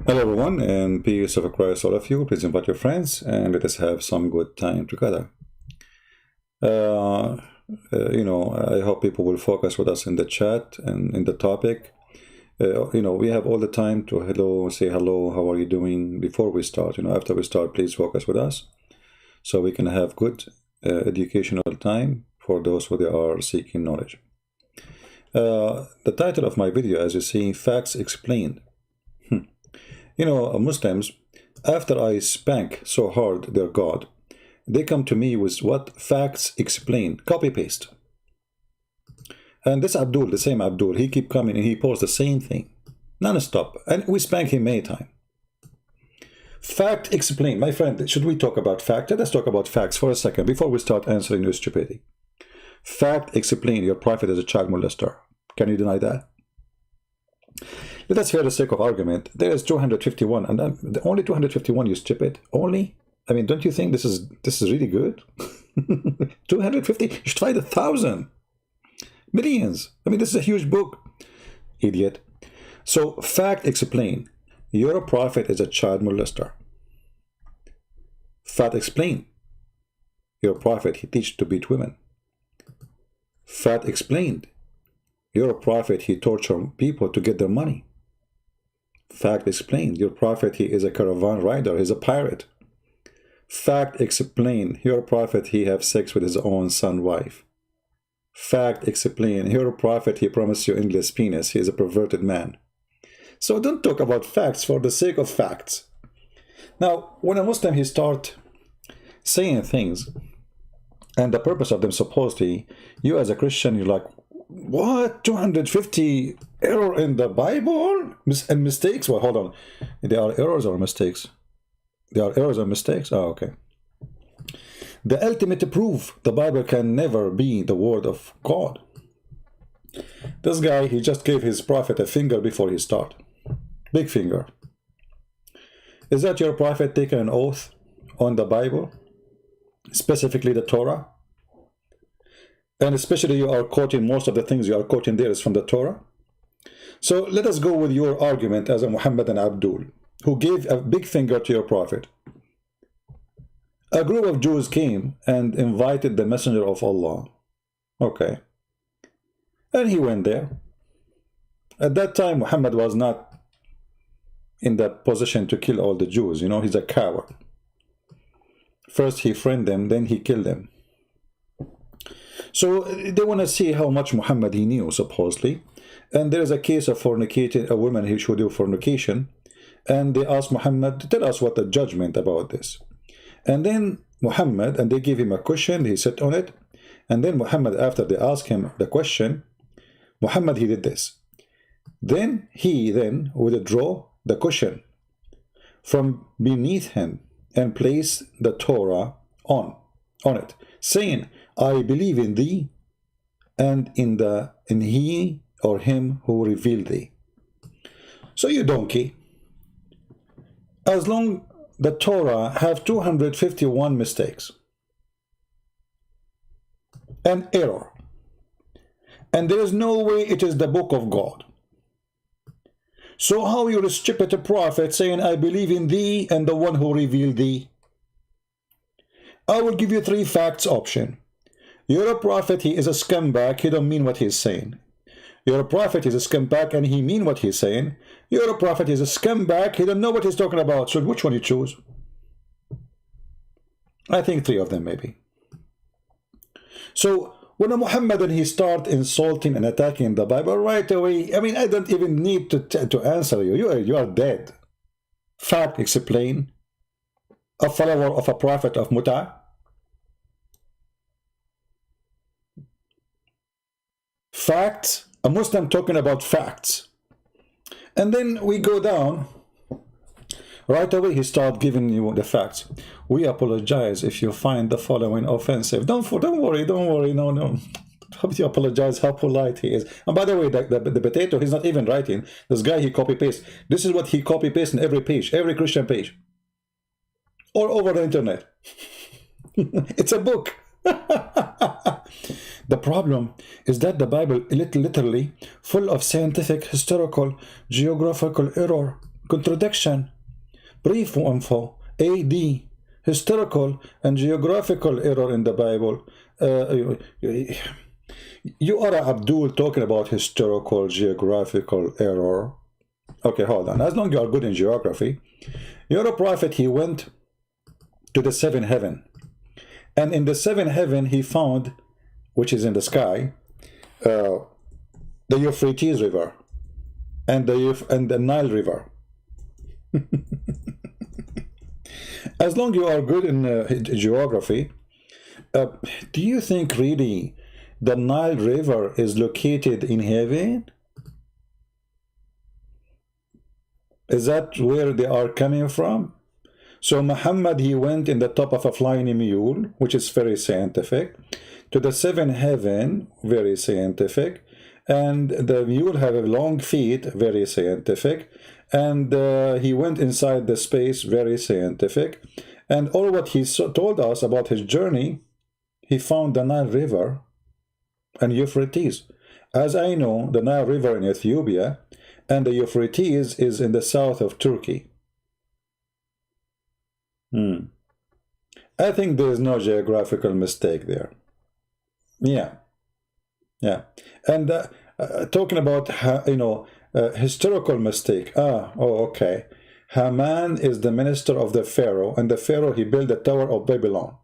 Hello everyone, and peace of Christ all of you. Please invite your friends and let us have some good time together. I hope people will focus with us in the chat and in the topic. We have all the time to say hello, how are you doing before we start. After we start, please focus with us so we can have good educational time for those who are seeking knowledge. The title of my video, as you see, Facts Explained. Muslims, after I spank so hard their God, they come to me with what? Facts explained. Copy-paste. And this Abdul, the same Abdul, he keep coming and he posts the same thing. Non-stop. And we spank him many times. Fact explained. My friend, should we talk about fact? Let's talk about facts for a second before we start answering your stupidity. Fact explained. Your prophet is a child molester. Can you deny that? Let us, for the sake of argument, there is 251, and the only 251, you stupid. Only? I mean, don't you think this is really good? 250? You should find 1,000. Millions. I mean, this is a huge book. Idiot. So, fact explained. Your prophet is a child molester. Fact explained. Your prophet, he teaches to beat women. Fact explained. Your prophet, he tortures people to get their money. Fact explained. Your prophet, he is a caravan rider. He's a pirate. Fact explained. Your prophet, he have sex with his own son wife. Fact explained. Your prophet, he promised you endless penis. He is a perverted man. So don't talk about facts for the sake of facts. Now, when a Muslim, he start saying things, and the purpose of them supposedly, you as a Christian, you're like, what? 250 error in the Bible? And mistakes? Well, hold on. They are errors or mistakes? They are errors or mistakes? Oh, okay. The ultimate proof, the Bible can never be the word of God. This guy, he just gave his prophet a finger before he start. Big finger. Is that your prophet taking an oath on the Bible? Specifically the Torah? And especially you are quoting, most of the things you are quoting there is from the Torah. So let us go with your argument as a Muhammad and Abdul, who gave a big finger to your prophet. A group of Jews came and invited the messenger of Allah. Okay. And he went there. At that time, Muhammad was not in the position to kill all the Jews. He's a coward. First he friended them, then he killed them. So they want to see how much Muhammad he knew, supposedly. And there is a case of fornicating, a woman who should do fornication. And they asked Muhammad to tell us what the judgment about this. And then Muhammad, and they gave him a cushion, he sat on it. And then Muhammad, after they asked him the question, Muhammad, he did this. Then he withdrew the cushion from beneath him and placed the Torah on it, saying, I believe in thee and in he or him who revealed thee. So you donkey, as long the Torah have 251 mistakes and error, and there is no way it is the book of God. So how you stupid a prophet saying, I believe in thee and the one who revealed thee? I will give you 3 facts option. You're a prophet, he is a scumbag, he don't mean what he's saying. You're a prophet, he's a scumbag, and he mean what he's saying. You're a prophet, he's a scumbag, he don't know what he's talking about. So which one you choose? I think 3 of them maybe. So when a Muhammadan, he start insulting and attacking the Bible right away, I mean, I don't even need to answer you. You are dead. Fact explain. A follower of a prophet of Muta. Facts. A Muslim talking about facts. And then we go down. Right away he start giving you the facts. We apologize if you find the following offensive. Don't worry, no. How you apologize, how polite he is. And by the way, the potato, he's not even writing. This guy, he copy-paste. This is what he copy-paste in every page, every Christian page. Or over the internet. It's a book. The problem is that the Bible is literally full of scientific, historical, geographical error. contradiction, brief info, AD, historical and geographical error in the Bible. You are Abdul talking about historical, geographical error. Okay, hold on. As long as you are good in geography, you're a prophet. He went to the seventh heaven. And in the seventh heaven, he found, which is in the sky, the Euphrates River and the Nile River. As long as you are good in geography, do you think really the Nile River is located in heaven? Is that where they are coming from? So Muhammad, he went in the top of a flying mule, which is very scientific, to the seventh heaven, very scientific, and the mule have long feet, very scientific, and he went inside the space, very scientific, and all what he told us about his journey, he found the Nile River and Euphrates. As I know, the Nile River in Ethiopia and the Euphrates is in the south of Turkey. I think there is no geographical mistake there. Yeah. And talking about, historical mistake. Okay. Haman is the minister of the Pharaoh, and the Pharaoh, he built the Tower of Babylon.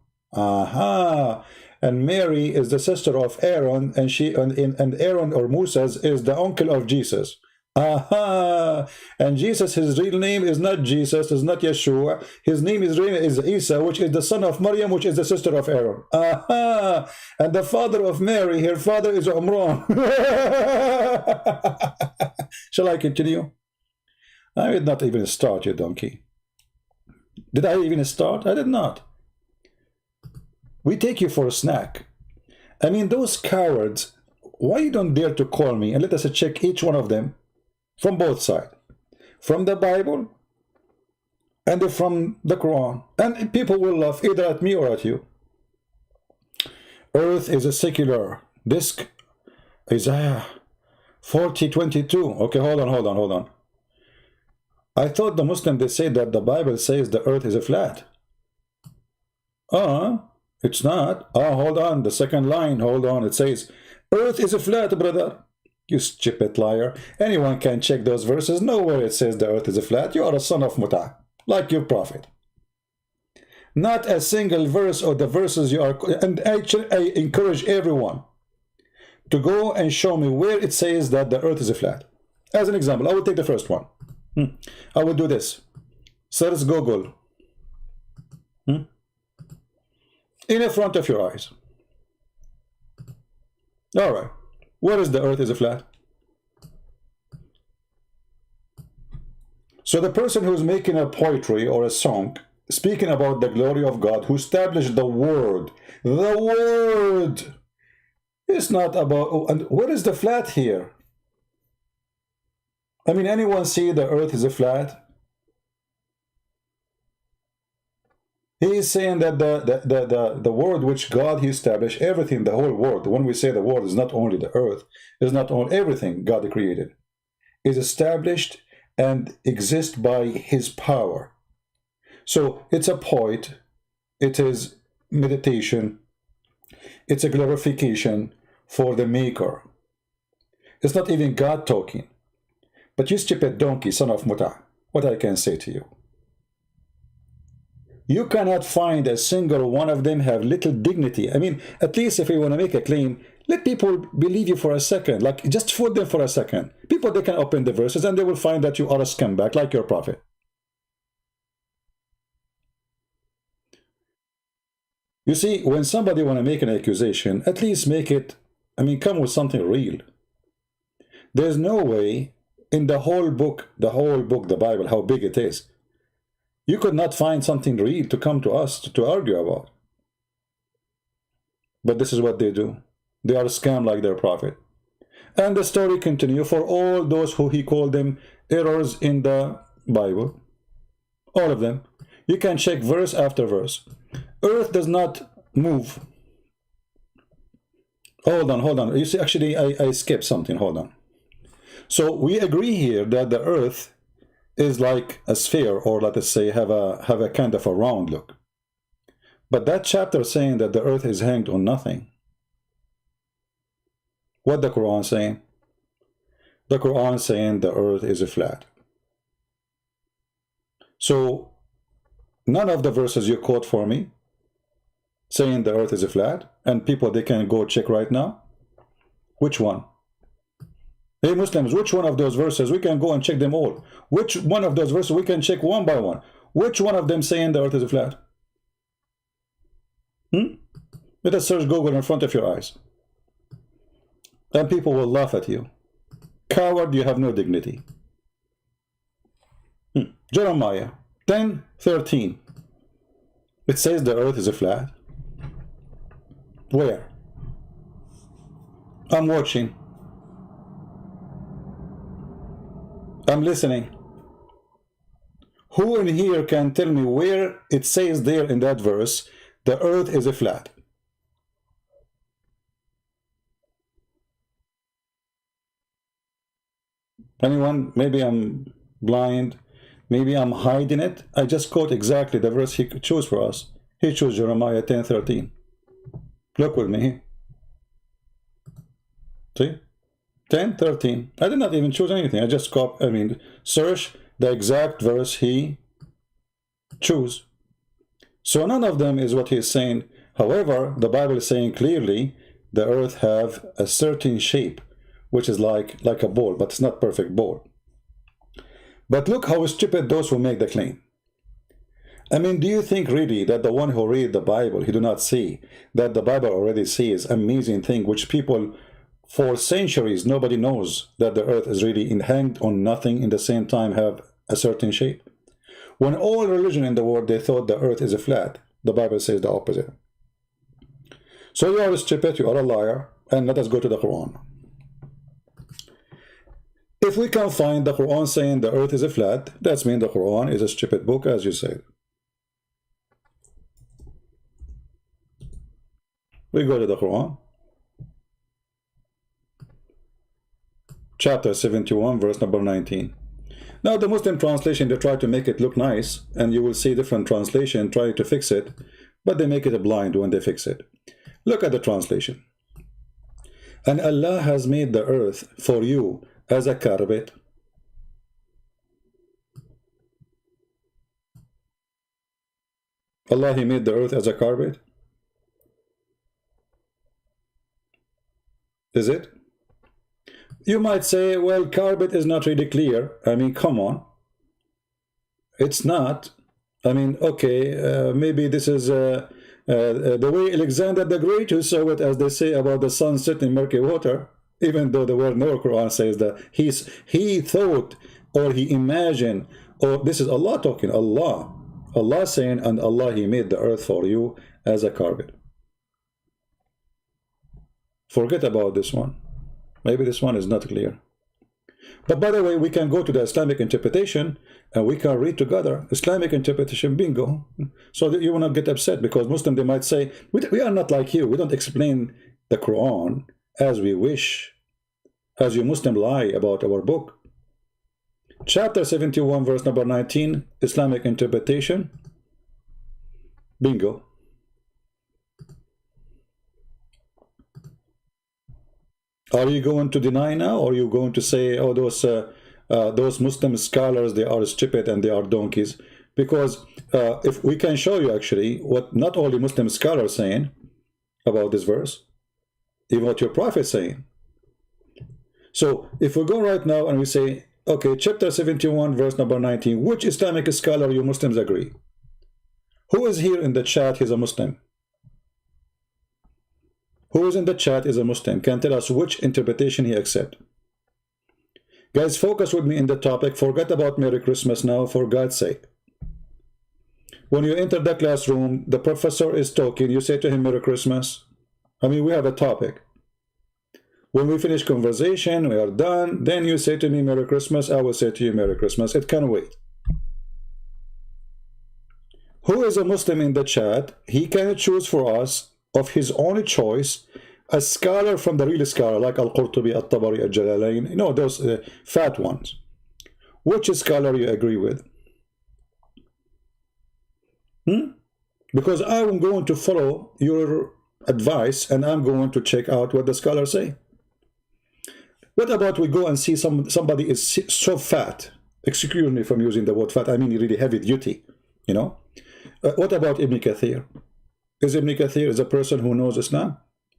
And Mary is the sister of Aaron, and and Aaron or Moses is the uncle of Jesus. And Jesus, his real name is not Jesus, is not Yeshua. His name is Isa, which is the son of Maryam, which is the sister of Aaron. And the father of Mary, her father is Umran. Shall I continue? I did not even start, you donkey. Did I even start? I did not. We take you for a snack. I mean, those cowards, why you don't dare to call me and let us check each one of them from both sides, from the Bible and from the Quran, and people will laugh either at me or at you. Earth is a secular disk. Isaiah 40:22. Okay, hold on. I thought the Muslim, they say that the Bible says the earth is a flat. It's not. Hold on, the second line, hold on, it says earth is a flat, brother. You stupid liar. Anyone can check those verses. Nowhere it says the earth is a flat. You are a son of Muta, like your prophet. Not a single verse or the verses you are... And actually, I encourage everyone to go and show me where it says that the earth is a flat. As an example, I will take the first one. I will do this. Search Google. In the front of your eyes. All right. Where is the earth is a flat? So the person who's making a poetry or a song speaking about the glory of God, who established the word, it's not about, and where is the flat here? I mean, anyone see the earth is a flat? He is saying that the world which God he established, everything, the whole world. When we say the world is not only the earth, is not only everything God created, is established and exists by his power. So it's a poet, it is meditation, it's a glorification for the maker. It's not even God talking. But you stupid donkey, son of Muta, what I can say to you? You cannot find a single one of them have little dignity. I mean, at least if you want to make a claim, let people believe you for a second. Like, just fool them for a second. People, they can open the verses and they will find that you are a scumbag, like your prophet. You see, when somebody want to make an accusation, at least make it, I mean, come with something real. There's no way in the whole book, the Bible, how big it is, you could not find something real to come to us to argue about. But this is what they do. They are scam like their prophet. And the story continues for all those who he called them errors in the Bible. All of them. You can check verse after verse. Earth does not move. Hold on. You see, actually, I skipped something. Hold on. So we agree here that the earth is like a sphere, or let us say have a kind of a round look. But that chapter saying that the earth is hanged on nothing. What the Quran saying? The Quran saying the earth is flat. So none of the verses you quote for me saying the earth is flat, and people, they can go check right now. Which one? Hey Muslims, which one of those verses? We can go and check them all. Which one of those verses? We can check one by one. Which one of them saying the earth is flat? Let us search Google in front of your eyes. Then people will laugh at you. Coward, you have no dignity. Jeremiah 10:13. It says the earth is flat. Where? I'm watching. I'm listening. Who in here can tell me where it says there in that verse, the earth is flat? Anyone? Maybe I'm blind. Maybe I'm hiding it. I just quote exactly the verse he chose for us. He chose Jeremiah 10:13. Look with me. See? 10:13. I did not even choose anything. I just search the exact verse he chose. So none of them is what he is saying. However, the Bible is saying clearly the earth have a certain shape, which is like a ball, but it's not perfect ball. But look how stupid those who make the claim. I mean, do you think really that the one who read the Bible, he do not see that the Bible already says amazing thing, which people for centuries, nobody knows that the earth is really hanged on nothing, in the same time have a certain shape? When all religion in the world, they thought the earth is flat, the Bible says the opposite. So you are stupid, you are a liar, and let us go to the Quran. If we can find the Quran saying the earth is flat, that means the Quran is a stupid book, as you said. We go to the Quran. Chapter 71, verse number 19. Now the Muslim translation, they try to make it look nice, and you will see different translation try to fix it, but they make it blind when they fix it. Look at the translation. And Allah has made the earth for you as a carpet. Allah, He made the earth as a carpet? Is it? You might say, well, carpet is not really clear. I mean, come on. It's not. I mean, okay, maybe this is the way Alexander the Great who saw it, as they say about the sun setting in murky water, even though the word no Quran says that he thought or he imagined, or this is Allah talking, Allah saying, and Allah, He made the earth for you as a carpet. Forget about this one. Maybe this one is not clear. But by the way, we can go to the Islamic interpretation and we can read together. Islamic interpretation, bingo. So that you will not get upset, because Muslims, they might say, we are not like you. We don't explain the Quran as we wish, as you Muslim lie about our book. Chapter 71, verse number 19, Islamic interpretation. Bingo. Are you going to deny now, or are you going to say, oh, those Muslim scholars, they are stupid and they are donkeys? Because if we can show you actually what not only Muslim scholars saying about this verse, even what your prophet is saying. So if we go right now and we say, okay, chapter 71, verse number 19, which Islamic scholar you Muslims agree? Who is here in the chat? He's a Muslim. Who is in the chat is a Muslim, can tell us which interpretation he accepts. Guys, focus with me in the topic. Forget about Merry Christmas now, for God's sake. When you enter the classroom, the professor is talking, you say to him, Merry Christmas. I mean, we have a topic. When we finish conversation, we are done, then you say to me, Merry Christmas, I will say to you, Merry Christmas. It can wait. Who is a Muslim in the chat? He can choose for us, of his own choice, a scholar from the real scholar, like Al-Qurtubi, Al-Tabari, Al-Jalalain, you know, those fat ones. Which scholar you agree with? Because I'm going to follow your advice and I'm going to check out what the scholars say. What about we go and see somebody is so fat, excuse me from using the word fat, I mean really heavy duty, you know? What about Ibn Kathir? Is Ibn Kathir is a person who knows Islam?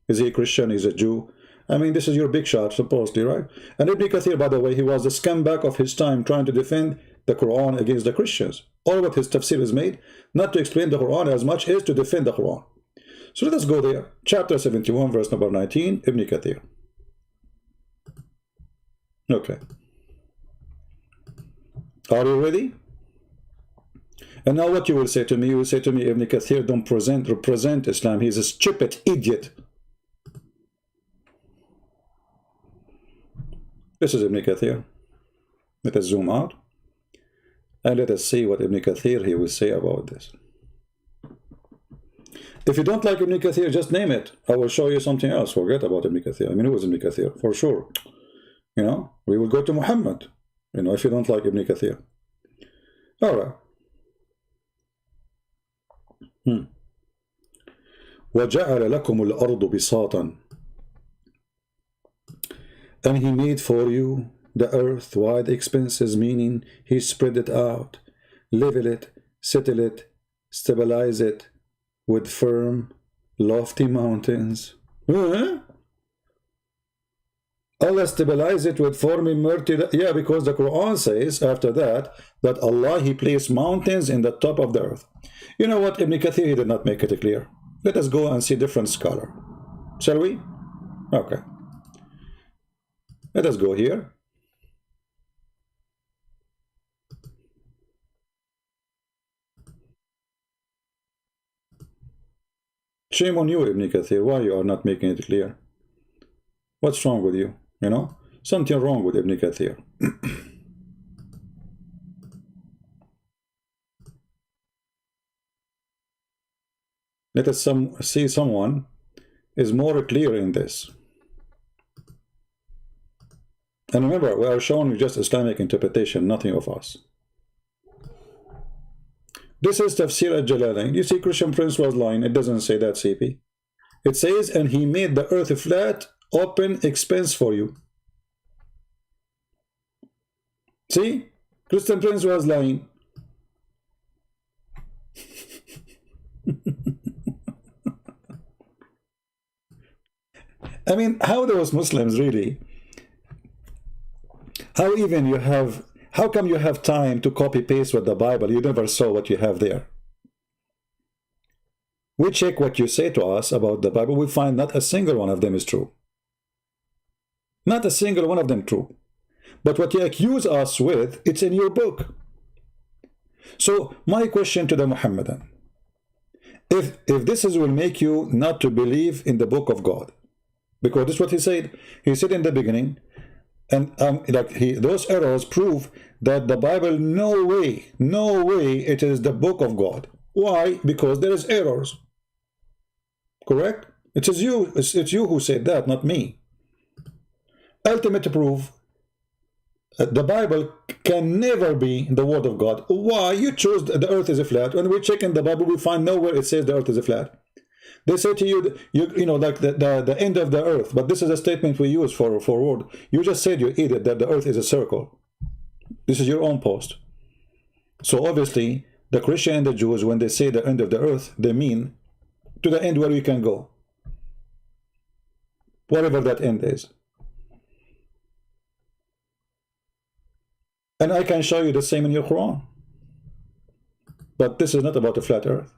Is he a Christian? Is he a Jew? I mean, this is your big shot, supposedly, right? And Ibn Kathir, by the way, he was the scumbag of his time trying to defend the Quran against the Christians. All of his tafsir is made not to explain the Quran as much as to defend the Quran. So let us go there. Chapter 71, verse number 19, Ibn Kathir. Okay. Are you ready? And now what you will say to me, you will say to me, Ibn Kathir don't represent Islam. He's a stupid idiot. This is Ibn Kathir. Let us zoom out. And let us see what Ibn Kathir he will say about this. If you don't like Ibn Kathir, just name it. I will show you something else. Forget about Ibn Kathir. I mean, who is Ibn Kathir? For sure. You know, we will go to Muhammad. You know, if you don't like Ibn Kathir. All right. وَجَعَلَ لَكُمُ الْأَرْضُ بِسَاطًا. And he made for you the earth wide expanses, meaning he spread it out, level it, settle it, stabilize it with firm, lofty mountains. Allah stabilize it with firm, yeah, because the Quran says after that Allah, he placed mountains in the top of the earth. You know what, Ibn Kathir, he did not make it clear. Let us go and see different scholar. Shall we? Okay. Let us go here. Shame on you, Ibn Kathir. Why you are not making it clear? What's wrong with you? You know? Something wrong with Ibn Kathir. Let us see someone is more clear in this. And remember, we are showing you just Islamic interpretation, nothing of us. This is Tafsir al-Jalalain. You see, Christian Prince was lying. It doesn't say that, CP. It says, and he made the earth flat, open, expanse for you. See? Christian Prince was lying. I mean, how those Muslims really, how come you have time to copy paste with the Bible? You never saw what you have there. We check what you say to us about the Bible, we find not a single one of them is true. Not a single one of them true. But what you accuse us with, it's in your book. So my question to the Muhammadan, if this will make you not to believe in the book of God, because this is what he said. He said in the beginning, and those errors prove that the Bible, no way it is the book of God. Why? Because there is errors. Correct? It's you who said that, not me. Ultimate proof, the Bible can never be the word of God. Why? You chose the earth is a flat. When we check in the Bible, we find nowhere it says the earth is a flat. They say to you, you know, like the end of the earth, but this is a statement we use for word. You just said, you idiot, that the earth is a circle. This is your own post. So obviously, the Christian and the Jews, when they say the end of the earth, they mean to the end where we can go. Whatever that end is. And I can show you the same in your Quran. But this is not about the flat earth.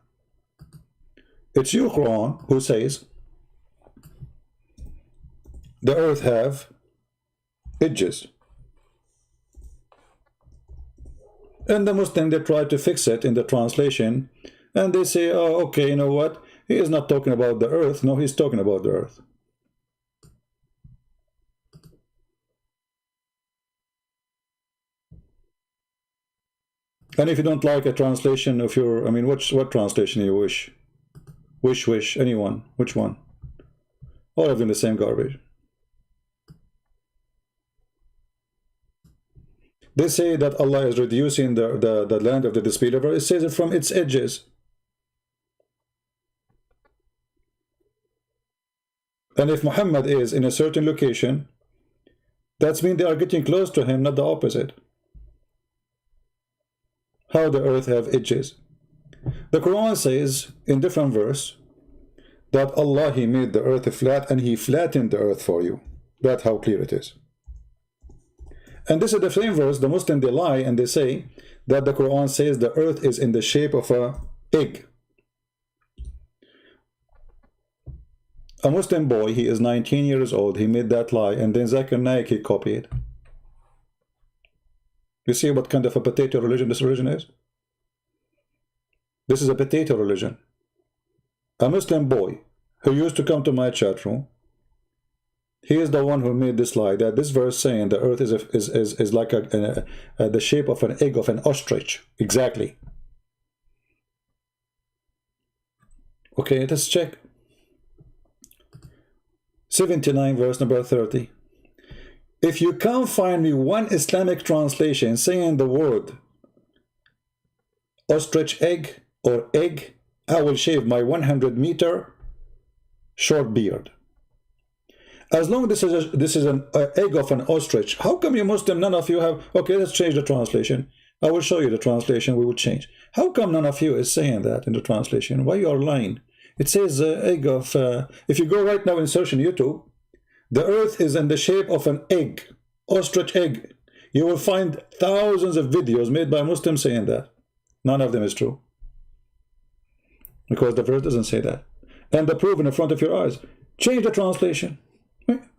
It's your Quran who says the earth have edges. And the Muslim, they try to fix it in the translation. And they say, oh, okay, you know what? He is not talking about the earth. No, he's talking about the earth. And if you don't like a translation of your, I mean, what translation you wish? Wish, anyone. Which one? All of them the same garbage. They say that Allah is reducing the land of the disbeliever. It says it from its edges. And if Muhammad is in a certain location, that means they are getting close to him, not the opposite. How the earth have edges. The Quran says in different verse that Allah, He made the earth flat and He flattened the earth for you. That's how clear it is. And this is the same verse, the Muslims, they lie and they say that the Quran says the earth is in the shape of an egg. A Muslim boy, he is 19 years old, he made that lie, and then Zakir Naik, he copied. You see what kind of a potato religion this religion is? This is a potato religion. A Muslim boy who used to come to my chat room, he is the one who made this lie, that this verse saying the earth is like the shape of an egg of an ostrich. Exactly. Okay, let's check. 79 verse number 30. If you can't find me one Islamic translation saying the word ostrich egg or egg, I will shave my 100-meter short beard. As long as this is an egg of an ostrich, how come you Muslim, none of you have... Okay, let's change the translation. I will show you the translation we will change. How come none of you is saying that in the translation? Why you are lying? It says egg of... if you go right now and search on YouTube, the earth is in the shape of an egg, ostrich egg. You will find thousands of videos made by Muslims saying that. None of them is true. Because the verse doesn't say that. And the proof in front of your eyes. Change the translation.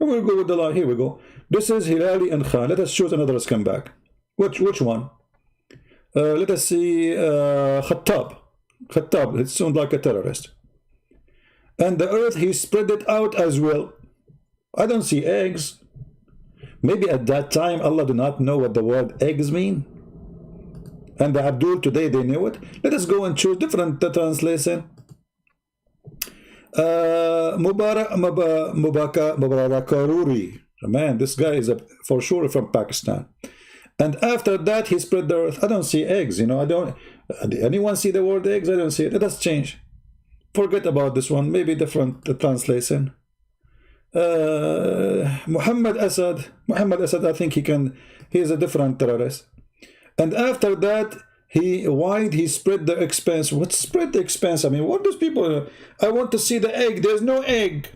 We'll go with the lie. Here we go. This is Hilali and Khan. Let us choose another scumbag. Which one? Let us see Khattab. Khattab, it sounds like a terrorist. And the earth, he spread it out as well. I don't see eggs. Maybe at that time Allah did not know what the word eggs mean. And the Abdul today they knew it. Let us go and choose different translation. Mubarakaruri. Man, this guy is for sure from Pakistan. And after that he spread the earth. I don't see eggs, you know. I don't. Anyone see the word eggs? I don't see it. Let us change. Forget about this one. Maybe different translation. Muhammad Asad. Muhammad Asad, I think he is a different terrorist. And after that, why he spread the expanse? What spread the expanse? I mean, what does people... I want to see the egg. There's no egg.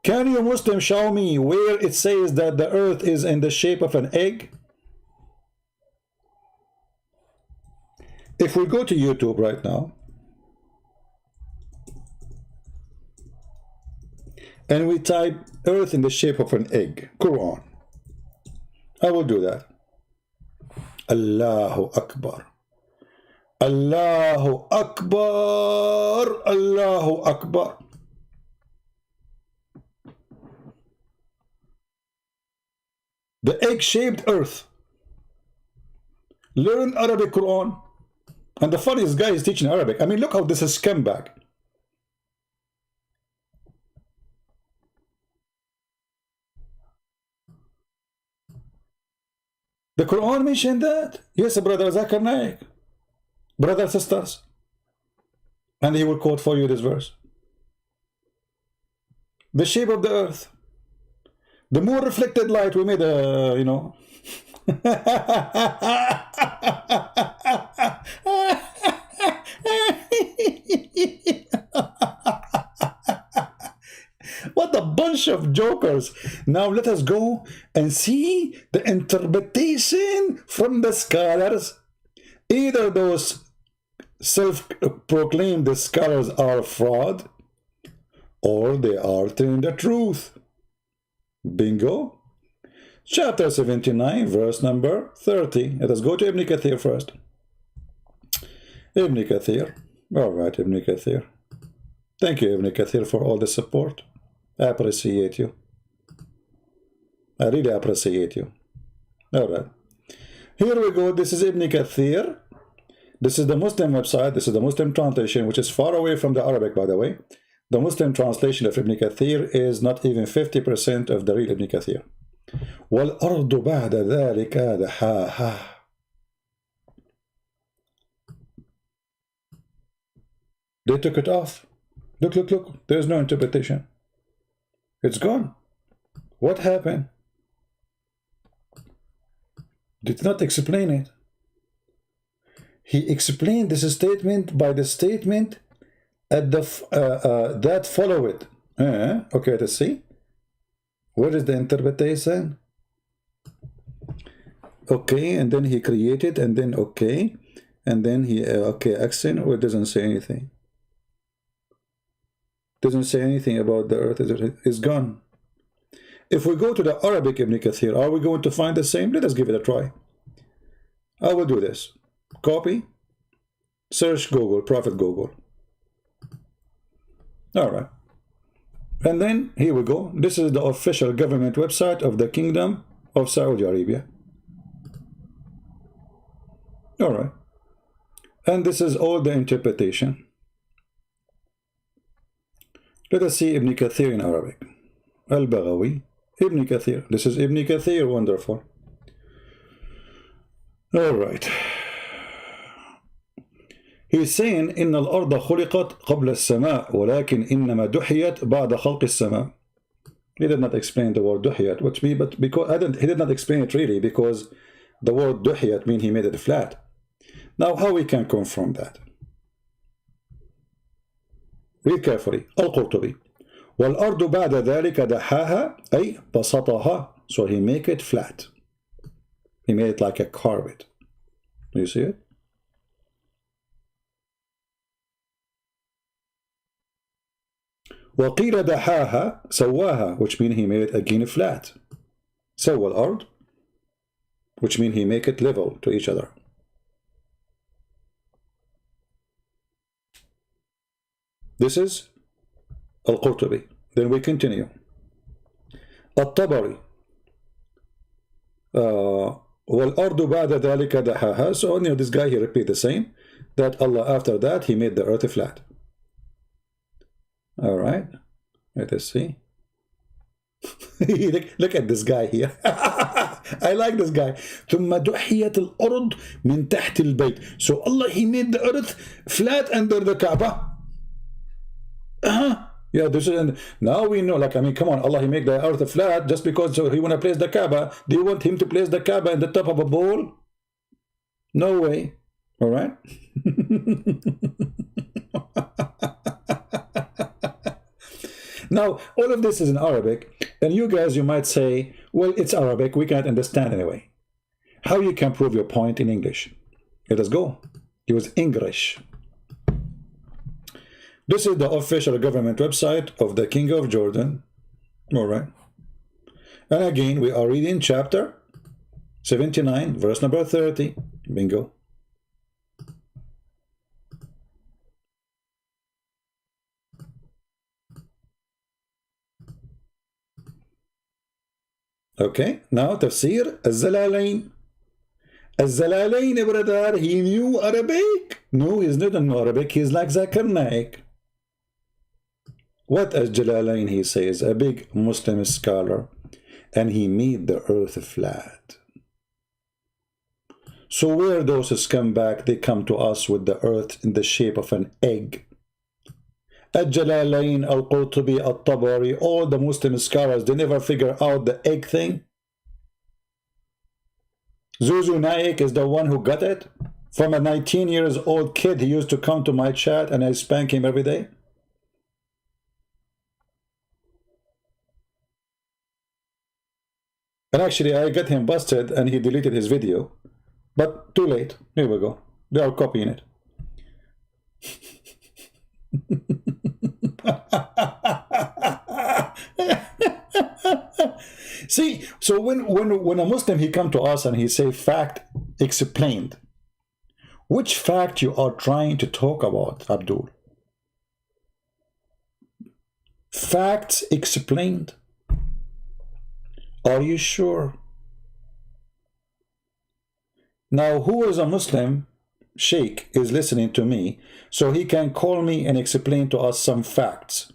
Can you Muslim show me where it says that the earth is in the shape of an egg? If we go to YouTube right now, and we type earth in the shape of an egg, Quran, I will do that. Allahu Akbar. Allahu Akbar. Allahu Akbar. The egg-shaped earth. Learn Arabic Quran. And the funniest guy is teaching Arabic. I mean, look how this is scumbag. The Quran mentioned that. Yes, brother Zakir Naik. Brothers, sisters. And he will quote for you this verse. The shape of the earth. The more reflected light, we made a, you know. What a bunch of jokers. Now let us go and see the interpretation from the scholars. Either those self-proclaimed scholars are fraud, or they are telling the truth. Bingo. Chapter 79, verse number 30. Let us go to Ibn Kathir first. Ibn Kathir. All right, Ibn Kathir. Thank you, Ibn Kathir, for all the support. I appreciate you. I really appreciate you. All right. Here we go. This is Ibn Kathir. This is the Muslim website. This is the Muslim translation, which is far away from the Arabic, by the way. The Muslim translation of Ibn Kathir is not even 50% of the real Ibn Kathir. وَالْأَرْضُ بَعْدَ ذَلِكَ دَحَاهَا. They took it off. Look, look, look. There's no interpretation. It's gone. What happened? Did not explain it. He explained this statement by the statement at the that follow it. Okay, let's see. What is the interpretation? Okay, and then he created, and then okay, and then he okay, accent, or it doesn't say anything. Doesn't say anything about the earth. It's gone. If we go to the Arabic Ibn Kathir, are we going to find the same? Let us give it a try. I will do this. Copy, search Google, Prophet Google. All right. And then here we go. This is the official government website of the Kingdom of Saudi Arabia. All right. And this is all the interpretation. Let us see Ibn Kathir in Arabic. Al-Baghawi, Ibn Kathir. This is Ibn Kathir, wonderful. All right. He's saying إن الأرض خلقت قبل السماء ولكن إنما دحيت بعد خلق السماء. He did not explain the word دحيت, which means, but because he did not explain it really, because the word دحيت means he made it flat. Now, how we can confirm that? Read carefully. القرطبي والأرض بعد ذلك دحاها أي بسطها. So he make it flat. He made it like a carpet. Do you see it? وقيل دحاها سواها, which means he made it again flat. سوى الأرض, which means he make it level to each other. This is Al-Qurtubi. Then we continue. الطبري والأرض بعد ذلك دحاها. So this guy, he repeat the same, that Allah after that he made the earth flat. All right, let us see. Look at this guy here. I like this guy. ثم دحيت الأرض من تحت البيت. So Allah, he made the earth flat under the Kaaba. Yeah, this is, and now we know, like, I mean, come on, Allah, he made the earth flat just because he want to place the Kaaba. Do you want him to place the Kaaba in the top of a bowl? No way. All right. Now, all of this is in Arabic, and you guys, you might say, well, it's Arabic, we can't understand anyway. How you can prove your point in English? Let us go. Use English. This is the official government website of the King of Jordan. All right. And again, we are reading chapter 79, verse number 30. Bingo. Okay, now Tafsir Al-Zalalain. Al-Zalalain, brother, he knew Arabic. No, he's not in Arabic. He's like Zakir Naik. What Al-Jalalain, he says, a big Muslim scholar, and he made the earth flat. So where those scumbag, they come to us with the earth in the shape of an egg. Al-Jalalain, Al-Qurtubi, Al-Tabari, all the Muslim scholars, they never figure out the egg thing. Zuzu Naik is the one who got it. From a 19-year-old kid, he used to come to my chat and I spank him every day. And actually, I got him busted and he deleted his video. But too late. Here we go. They are copying it. See, so when a Muslim, he come to us and he say fact explained. Which fact you are trying to talk about, Abdul? Facts explained? Are you sure? Now, who is a Muslim sheikh is listening to me, so he can call me and explain to us some facts.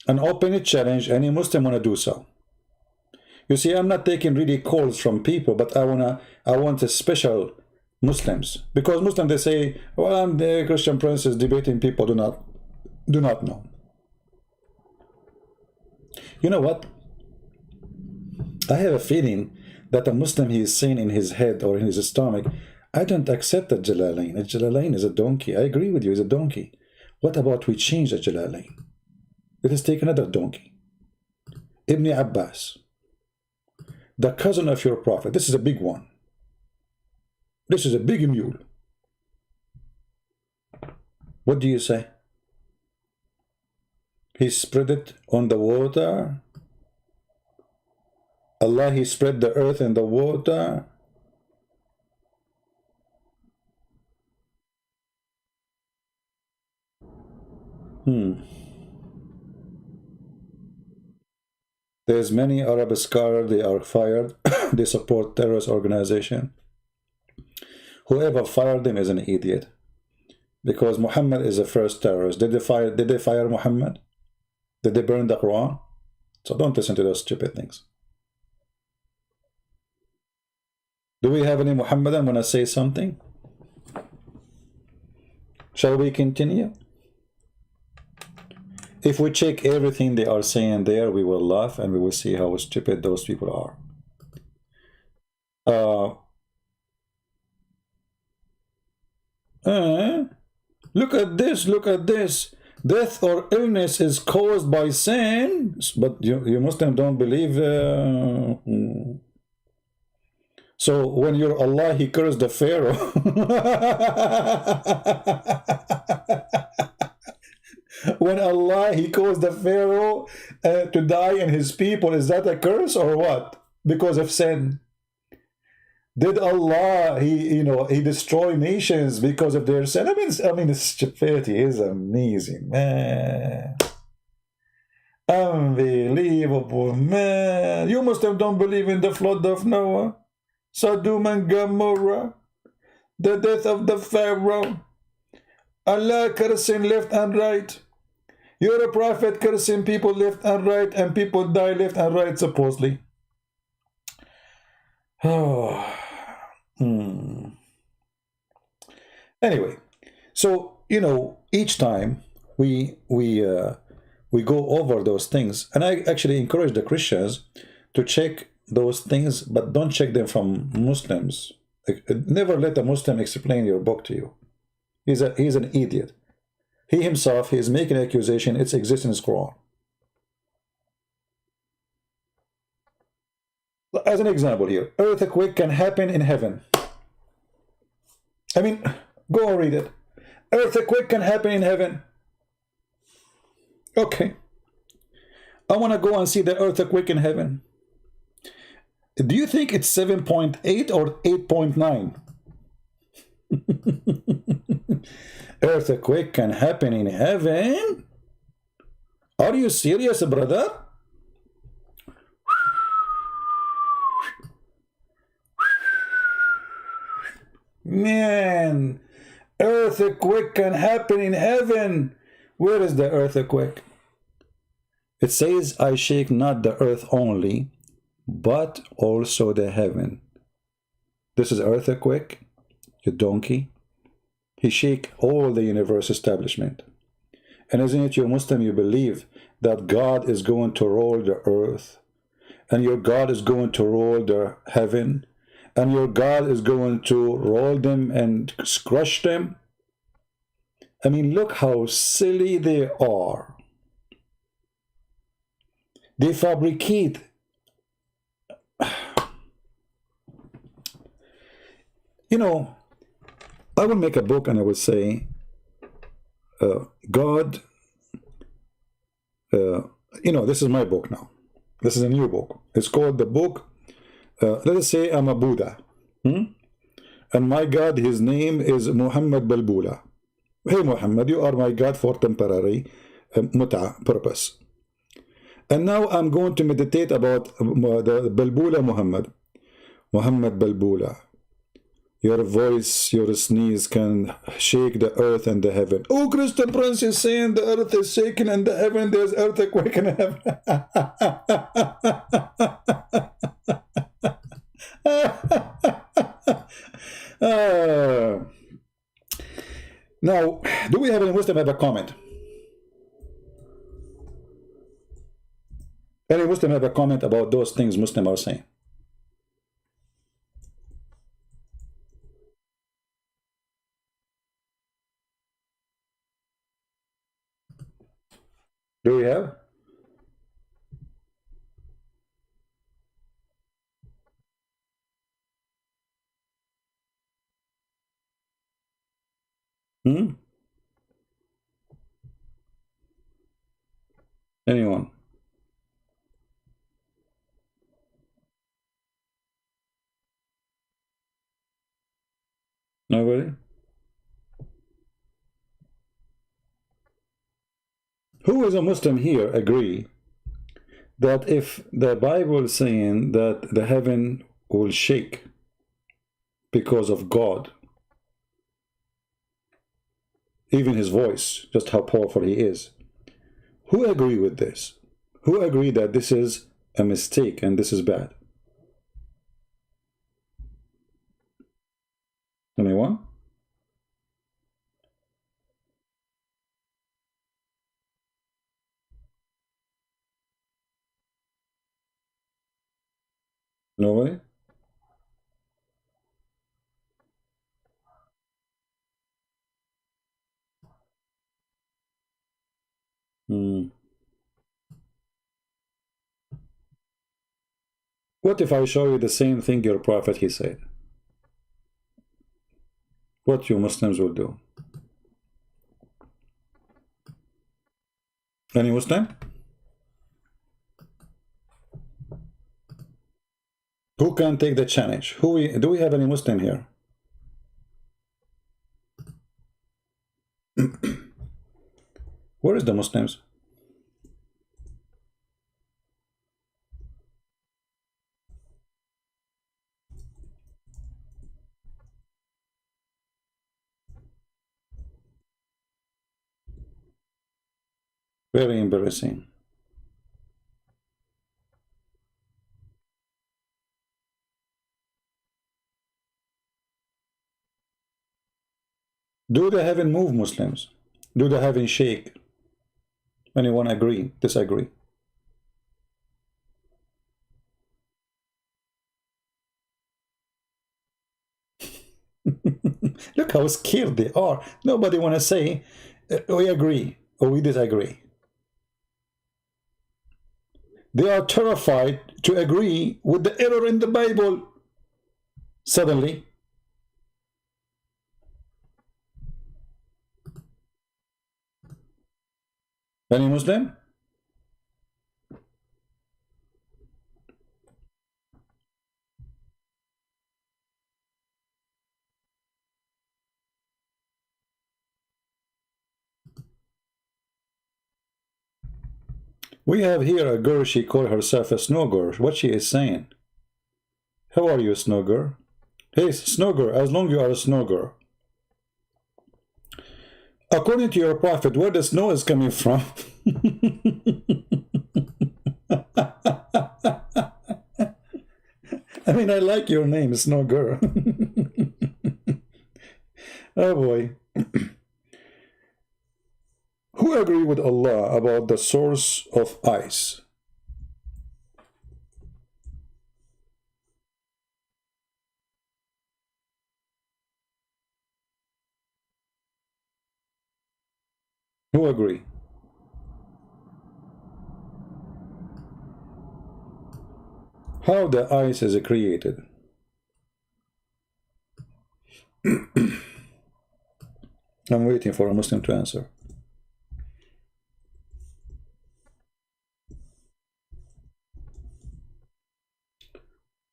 An open challenge, any Muslim want to do so. You see, I'm not taking really calls from people, but I want a special Muslims, because Muslims, they say, well, I'm the Christian princess debating people do not know. You know what? I have a feeling that a Muslim, he is saying in his head or in his stomach, I don't accept the Jalalain. The Jalalain is a donkey. I agree with you, it's a donkey. What about we change the Jalalain? Let us take another donkey. Ibn Abbas, the cousin of your prophet. This is a big one. This is a big mule. What do you say? He spread it on the water. Allah, he spread the earth and the water. There's many Arab scholars, they are fired. They support terrorist organization. Whoever fired them is an idiot. Because Muhammad is the first terrorist. Did they fire Muhammad? Did they burn the Quran? So don't listen to those stupid things. Do we have any Muhammadan want to say something? Shall we continue? If we check everything they are saying there, we will laugh and we will see how stupid those people are. Look at this, look at this. Death or illness is caused by sin, but you Muslims don't believe. So when you're Allah, he cursed the Pharaoh. When Allah, he caused the Pharaoh to die and his people, is that a curse or what? Because of sin. Did Allah, he destroy nations because of their sin? I mean, the stupidity is amazing, man. Unbelievable, man. You Muslims don't believe in the flood of Noah, Sodom and Gomorrah, the death of the Pharaoh, Allah cursing left and right. You're a prophet cursing people left and right, and people die left and right, supposedly. Oh. Anyway, so each time we go over those things, and I actually encourage the Christians to check those things, but don't check them from Muslims. Never let a Muslim explain your book to you. He's an idiot. He himself, he is making an accusation. It's exists in his Quran. As an example here, earthquake can happen in heaven. I mean, go and read it. Earthquake can happen in heaven. Okay. I want to go and see the earthquake in heaven. Do you think it's 7.8 or 8.9? Earthquake can happen in heaven? Are you serious, brother? Man, earthquake can happen in heaven. Where is the earthquake? It says, I shake not the earth only, but also the heaven. This is earthquake, you donkey. He shake all the universe establishment. And isn't it, you Muslim, you believe that God is going to roll the earth, and your God is going to roll the heaven, and your God is going to roll them and crush them? I mean, look how silly they are. They fabricate. I will make a book and I will say, God, this is my book now. This is a new book. It's called the book, let us say I'm a Buddha. And my God, his name is Muhammad Balbula. Hey Muhammad, you are my God for temporary purpose. And now I'm going to meditate about the Balbula Muhammad. Muhammad Balbula. Your voice, your sneeze can shake the earth and the heaven. Oh, Christian Prince is saying the earth is shaking and the heaven, there's earthquake in heaven. Uh, now, do we have any Muslim have a comment? Any Muslim have a comment about those things Muslim are saying? Do we have? Hmm? Anyone? Nobody? Who is a Muslim here agree that if the Bible is saying that the heaven will shake because of God, even his voice, just how powerful he is, who agree with this? Who agree that this is a mistake and this is bad? Anyone? Nobody? Hmm. What if I show you the same thing your prophet he said? What you Muslims will do? Any Muslim? Who can take the challenge? Do we have any Muslim here? Where is the Muslims? Very embarrassing. Do the heaven move, Muslims? Do the heaven shake? Anyone agree? Disagree? Look how scared they are. Nobody want to say we agree or we disagree. They are terrified to agree with the error in the Bible. Suddenly, any Muslim? We have here a girl, she called herself a snow girl. What she is saying? How are you, snow girl? Hey, snow girl, as long as you are a snow girl. According to your prophet, where the snow is coming from? I mean, I like your name, Snow Girl. Oh boy. Who agree with Allah about the source of ice? Who agree? How the ice is created? I'm waiting for a Muslim to answer.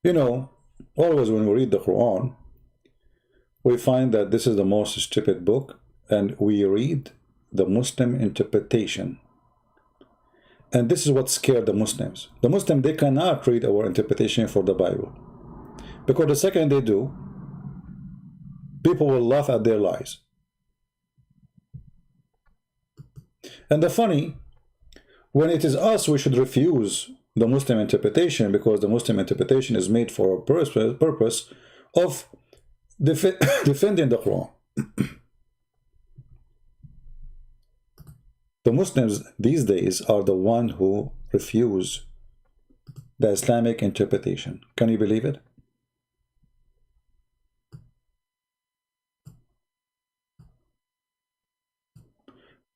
You know, always when we read the Quran, we find that this is the most stupid book, and we read the Muslim interpretation. And this is what scared the Muslims. The Muslims, they cannot read our interpretation for the Bible. Because the second they do, people will laugh at their lies. And the funny, when it is us, we should refuse the Muslim interpretation, because the Muslim interpretation is made for a purpose of defending the Quran. The Muslims these days are the one who refuse the Islamic interpretation. Can you believe it?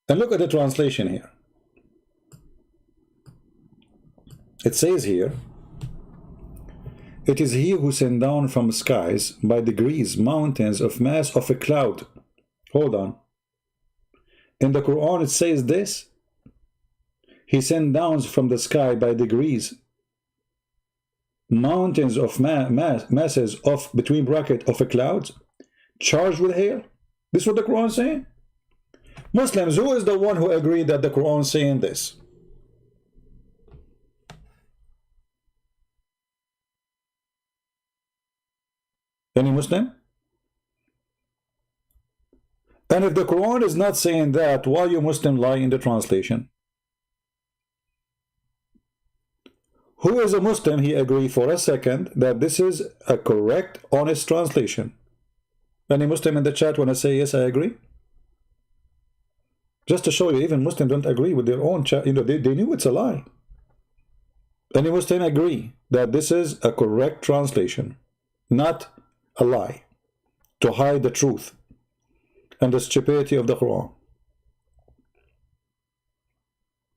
And look at the translation here. It says here, it is he who sent down from skies by degrees mountains of mass of a cloud. Hold on. In the Quran it says this. He sent down from the sky by degrees mountains of masses of, between bracket, of a cloud charged with hail. This is what the Quran is saying. Muslims, who is the one who agreed that the Quran is saying this? Any Muslim? And if the Quran is not saying that, why you Muslim lie in the translation? Who is a Muslim, he agreed for a second that this is a correct, honest translation? Any Muslim in the chat want to say, yes, I agree? Just to show you, even Muslims don't agree with their own chat. You know, they knew it's a lie. Any Muslim agree that this is a correct translation, not a lie, to hide the truth and the stupidity of the Quran?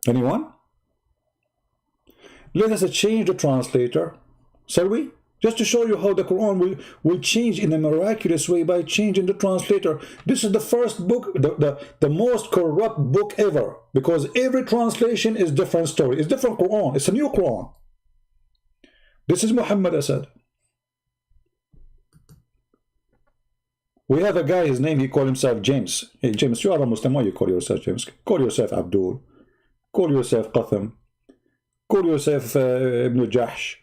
Anyone? Let us change the translator, shall we? Just to show you how the Quran will change in a miraculous way by changing the translator. This is the first book, the most corrupt book ever, because every translation is different story. It's different Quran. It's a new Quran. This is Muhammad Asad. We have a guy, his name, he called himself James. Hey, James, you are a Muslim. Why you call yourself James? Call yourself Abdul. Call yourself Qatham. Call yourself Ibn Jahsh.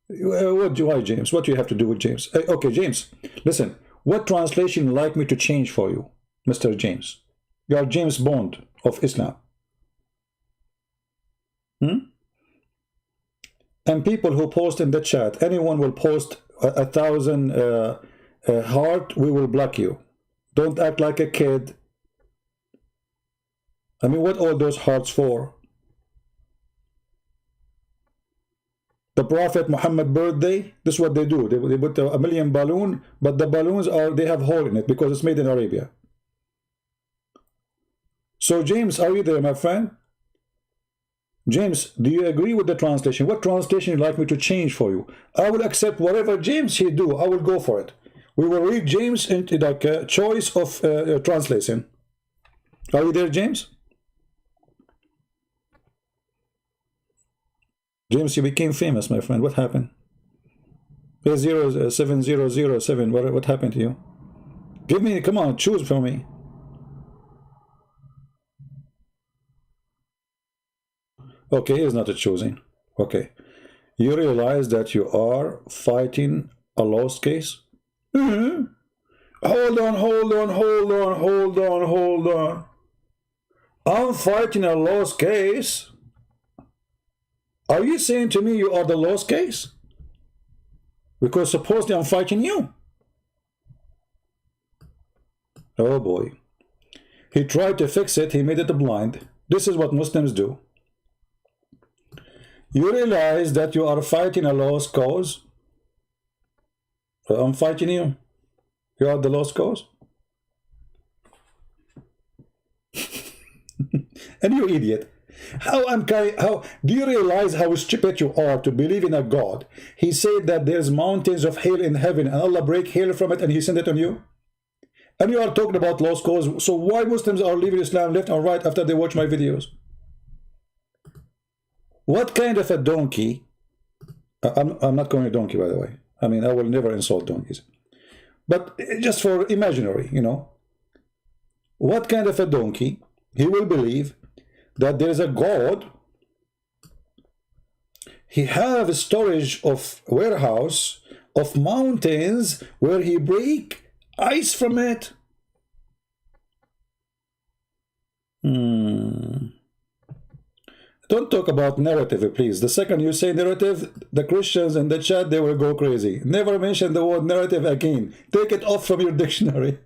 Why James? What do you have to do with James? Okay, James, listen. What translation would you like me to change for you, Mr. James? You are James Bond of Islam. And people who post in the chat, anyone will post 1,000 heart, we will block you. Don't act like a kid. I mean, what all those hearts for? The Prophet Muhammad birthday, this is what they do. They put a million balloon, but the balloons they have hole in it because it's made in Arabia. So James, are you there, my friend? James, do you agree with the translation? What translation would you like me to change for you? I will accept whatever James he do. I will go for it. We will read James into like a choice of translation. Are you there, James? James, you became famous, my friend. What happened? 7007. What happened to you? Give me, come on, choose for me. Okay, here's not a choosing. Okay. You realize that you are fighting a lost case? Hold on. I'm fighting a lost case. Are you saying to me you are the lost case? Because supposedly I'm fighting you. Oh boy. He tried to fix it, he made it blind. This is what Muslims do. You realize that you are fighting a lost cause? I'm fighting you. You are the lost cause? And you idiot. How do you realize how stupid you are to believe in a God? He said that there's mountains of hail in heaven and Allah break hail from it and he sent it on you. And you are talking about lost cause. So why Muslims are leaving Islam left and right after they watch my videos? What kind of a donkey? I'm not calling a donkey, by the way. I mean, I will never insult donkeys. But just for imaginary, you know. What kind of a donkey he will believe that there is a God? He have a storage of warehouse of mountains where he break ice from it. Don't talk about narrative, please. The second you say narrative, the Christians in the chat, they will go crazy. Never mention the word narrative again. Take it off from your dictionary.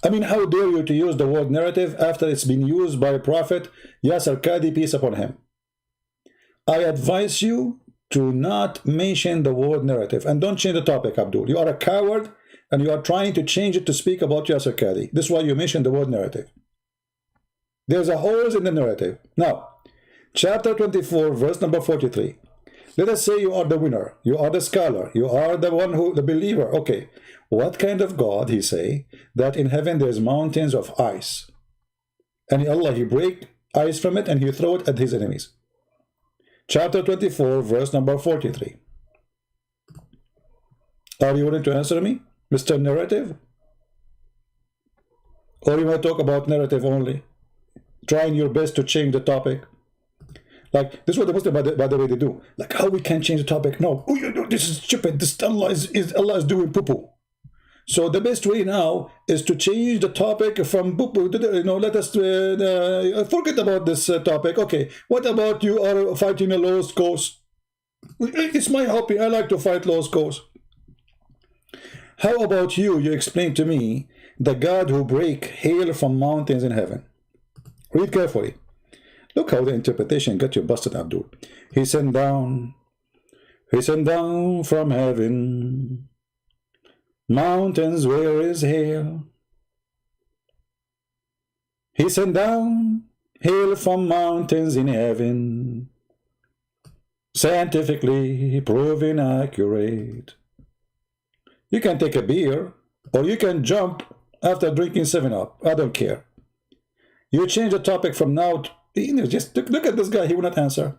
I mean, how dare you to use the word narrative after it's been used by Prophet Yasser Qadi, peace upon him. I advise you to not mention the word narrative. And don't change the topic, Abdul. You are a coward, and you are trying to change it to speak about Yasser Qadi. This is why you mentioned the word narrative. There's a holes in the narrative. Now, chapter 24, verse number 43. Let us say you are the winner. You are the scholar. You are the one who, the believer. Okay. What kind of God, he say, that in heaven there's mountains of ice. And Allah, he break ice from it and he throw it at his enemies. Chapter 24, verse number 43. Are you willing to answer me, Mr. Narrative? Or you want to talk about narrative only? Trying your best to change the topic. Like, this is what the Muslims, by the way, they do. Like, how we can change the topic? No, oh, you know, this is stupid. This Allah is doing poo-poo. So the best way now is to change the topic from poo-poo. You know, let us forget about this topic. Okay, what about you are fighting a lost cause? It's my hobby. I like to fight lost cause. How about you? You explain to me the God who break hail from mountains in heaven. Read carefully. Look how the interpretation got you busted, Abdul. He sent down from heaven mountains where is hail. He sent down hail from mountains in heaven, scientifically proven accurate. You can take a beer, or you can jump after drinking 7-Up. I don't care. You change the topic from now to, you know, just look at this guy. He will not answer.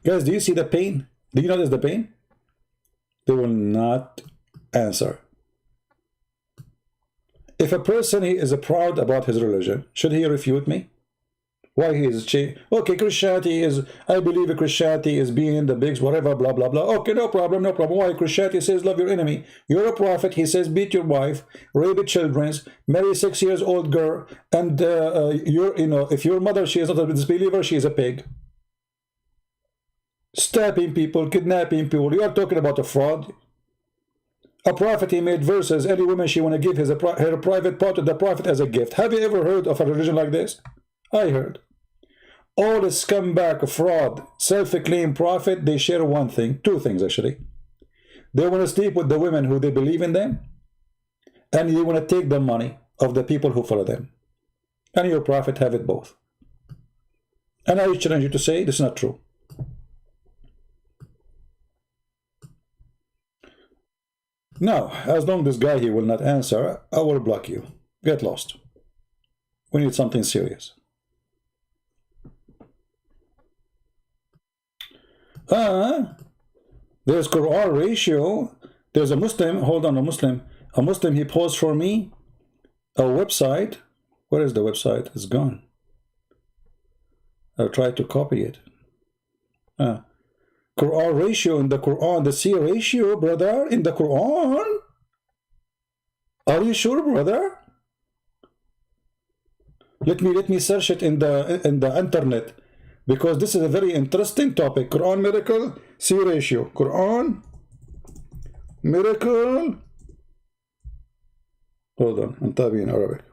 Guys, do you see the pain? Do you notice the pain? They will not answer. If a person is proud about his religion, should he refute me? Why he is okay, Christianity is, I believe Christianity is being the bigs, whatever, blah, blah, blah. Okay, no problem, no problem. Why? Christianity says love your enemy. You're a prophet. He says beat your wife, rape children, marry 6-year-old girl, and you know, if your mother, she is not a disbeliever, she is a pig. Stabbing people, kidnapping people. You are talking about a fraud. A prophet, he made verses. Any woman she want to give her private part to the prophet as a gift. Have you ever heard of a religion like this? I heard. All the scumbag, fraud, self-acclaimed prophet, they share one thing, two things actually. They want to sleep with the women who they believe in them, and they want to take the money of the people who follow them. And your prophet have it both. And I challenge you to say this is not true. Now, as long as this guy he will not answer, I will block you. Get lost. We need something serious. There's Quran ratio. There's a Muslim, hold on, a Muslim, he posed for me a website. Where is the website? It's gone. I'll try to copy it. Quran ratio in the Quran, the C ratio, brother, in the Quran. Are you sure, brother? Let me search it in the internet, because this is a very interesting topic. Quran miracle, C ratio. Quran miracle. Hold on, I'm typing in Arabic.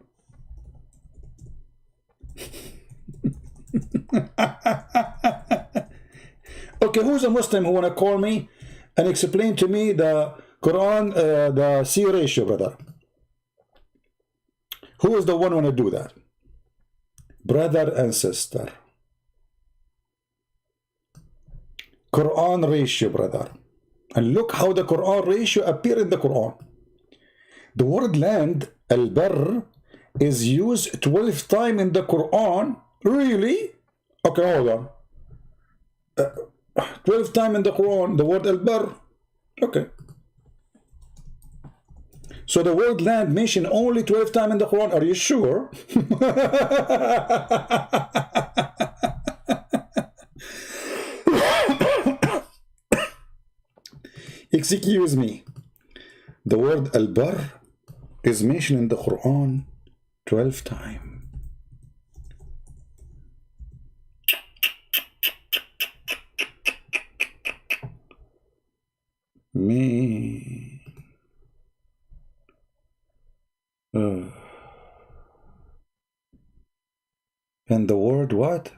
Okay, who's a Muslim who want to call me and explain to me the Quran, the C ratio, brother? Who is the one who want to do that? Brother and sister. Quran ratio, brother. And look how the Quran ratio appear in the Quran. The word land, al-barr, is used 12 times in the Quran. Really? Okay, hold on. 12 times in the Quran, the word al-barr. Okay. So the word land mentioned only 12 times in the Quran. Are you sure? Excuse me. The word al-barr is mentioned in the Quran 12 times. Me. And the word what?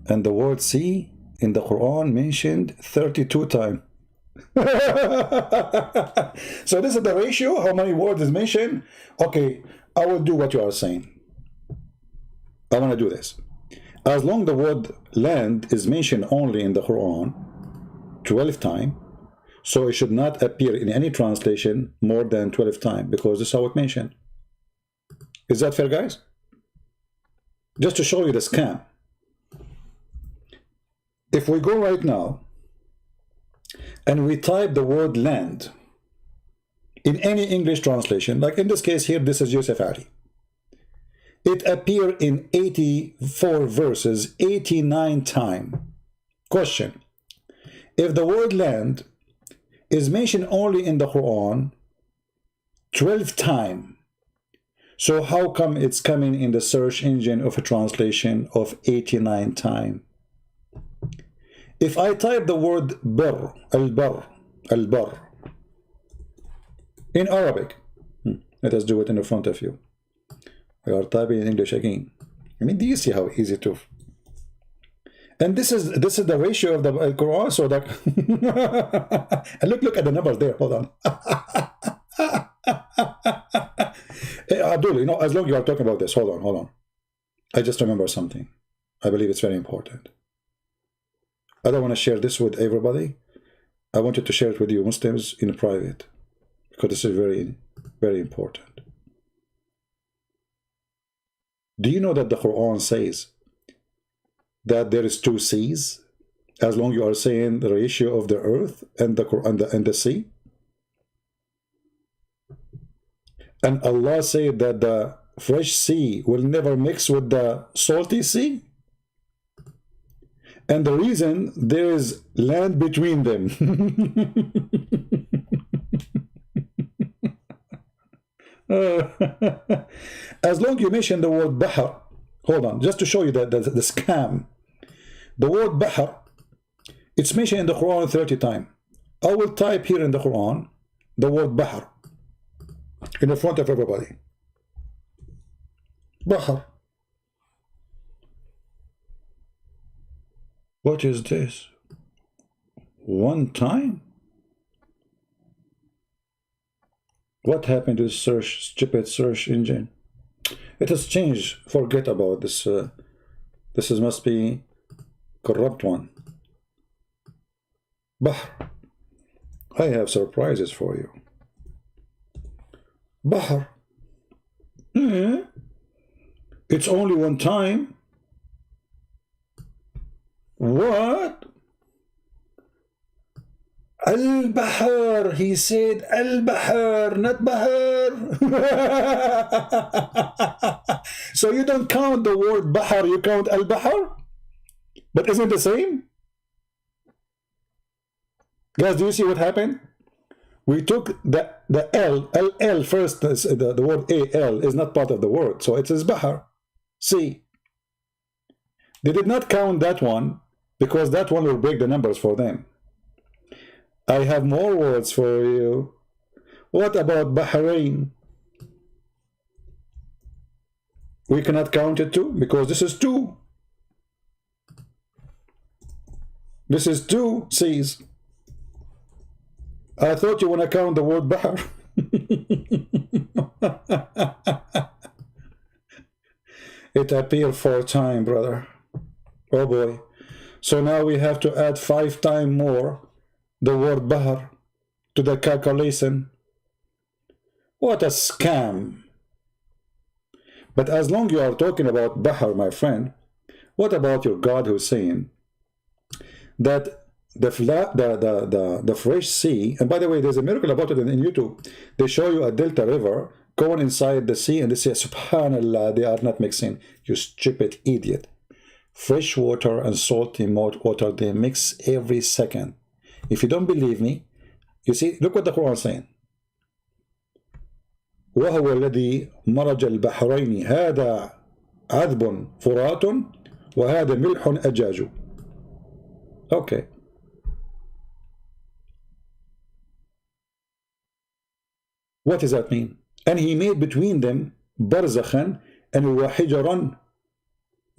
And the word see in the Quran mentioned 32 times. So this is the ratio, how many words is mentioned. Okay, I will do what you are saying. I want to do this. As long the word land is mentioned only in the Quran 12 times, so it should not appear in any translation more than 12 times, because this is how it mentioned. Is that fair, guys? Just to show you the scam. If we go right now and we type the word land in any English translation, like in this case here, this is Yusuf Ali. It appeared in 84 verses, 89 times. Question: if the word land is mentioned only in the Quran 12 times, so how come it's coming in the search engine of a translation of 89 times? If I type the word bar, al-bar, al-bar, in Arabic, let us do it in the front of you. We are typing in English again. I mean, do you see how easy to? And this is the ratio of the Quran. So that and look at the numbers there. Hold on. Hey, Abdul, you know, as long as you are talking about this, hold on. I just remember something. I believe it's very important. I don't want to share this with everybody. I wanted to share it with you Muslims in private, because this is very, very important. Do you know that the Quran says that there is 2 seas, as long as you are saying the ratio of the earth and the Quran and the sea? And Allah said that the fresh sea will never mix with the salty sea. And the reason, there is land between them. As long as you mention the word Bahr, hold on, just to show you the scam. The word Bahr, it's mentioned in the Quran 30 times. I will type here in the Quran the word Bahr in the front of everybody. Bahr. What is this? 1 time? What happened to the stupid search engine? It has changed. Forget about this. This must be corrupt one. Bahr. I have surprises for you. Bahr. It's only 1 time. What? Al-Bahr. He said Al-Bahr, not Bahr. So you don't count the word Bahr, you count Al-Bahr? But isn't it the same? Guys, do you see what happened? We took the L first, the word A-L is not part of the word, so it says Bahr. See? They did not count that one, because that one will break the numbers for them. I have more words for you. What about Bahrain? We cannot count it too, because this is 2. This is 2 seas. I thought you want to count the word Bahr. It appeared 4 times, brother. Oh boy. So now we have to add 5 times more the word Bahr to the calculation. What a scam. But as long as you are talking about Bahr, my friend, what about your God who's saying that the fresh sea, and by the way, there's a miracle about it in YouTube. They show you a delta river going inside the sea, and they say, subhanallah, they are not mixing. You stupid idiot. Fresh water and salty water, they mix every second. If you don't believe me, you see, look what the Quran is saying. وهو الذي مرج البحرين هذا عذب فرات وهذا ملح أجاج. Okay. What does that mean? And he made between them barzakhan and wahijaran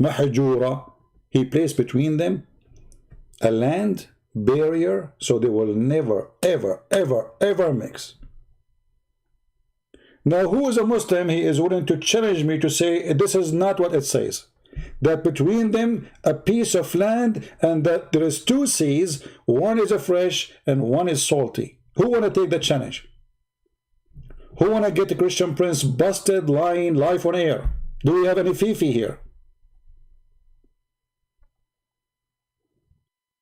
mahjura. He placed between them a land barrier so they will never, ever, ever, ever mix. Now, who is a Muslim? He is willing to challenge me to say this is not what it says. That between them a piece of land and that there is two seas, one is a fresh and one is salty. Who want to take the challenge? Who want to get the Christian Prince busted, lying, live on air? Do we have any Fifi here?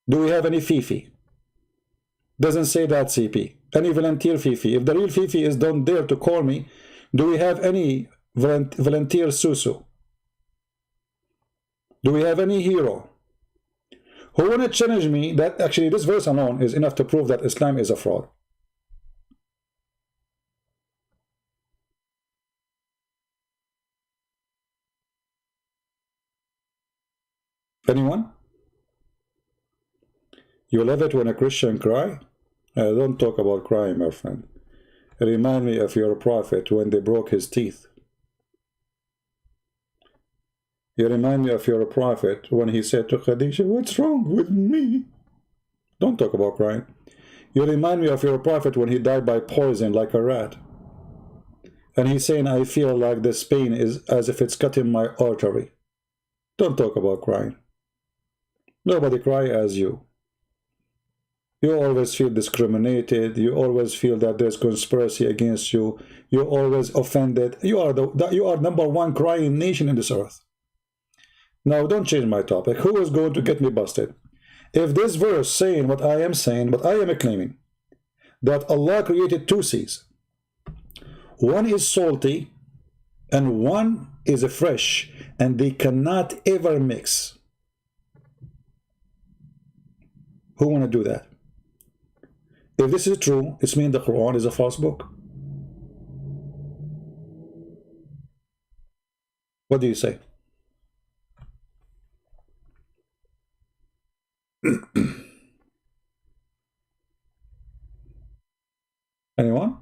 Do we have any Fifi? Doesn't say that, CP. Any volunteer Fifi? If the real Fifi is down there to call me, do we have any volunteer Susu? Do we have any hero? Who want to challenge me that actually this verse alone is enough to prove that Islam is a fraud? Anyone? You love it when a Christian cry? Don't talk about crying, my friend. Remind me of your prophet when they broke his teeth. You remind me of your prophet when he said to Khadijah, what's wrong with me? Don't talk about crying. You remind me of your prophet when he died by poison like a rat. And he's saying, I feel like this pain is as if it's cutting my artery. Don't talk about crying. Nobody cry as you. You always feel discriminated. You always feel that there's conspiracy against you. You're always offended. You are number one crying nation in this earth. Now, don't change my topic. Who is going to get me busted? If this verse saying what I am saying, what I am claiming, that Allah created two seas. One is salty and one is fresh, and they cannot ever mix. Who want to do that? If this is true, it means the Quran is a false book. What do you say? Anyone?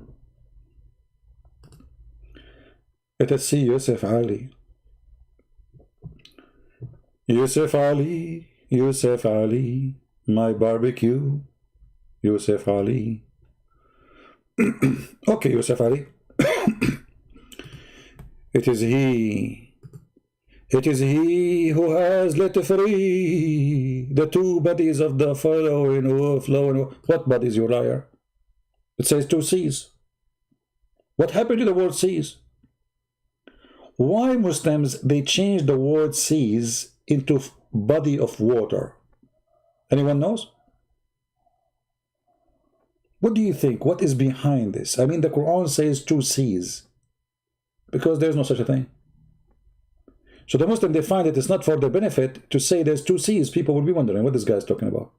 Let us see Yusuf Ali. Yusuf Ali, Yusuf Ali, my barbecue. Yusuf Ali. Okay, Yusuf Ali. It is he. It is he who has let free the two bodies of the flowing. What bodies, you liar? It says two seas. What happened to the word seas? Why Muslims, they changed the word seas into body of water? Anyone knows? What do you think? What is behind this? I mean, the Quran says two seas because there's no such a thing. So the Muslim, they find it is not for their benefit to say there's two seas. People will be wondering what this guy is talking about.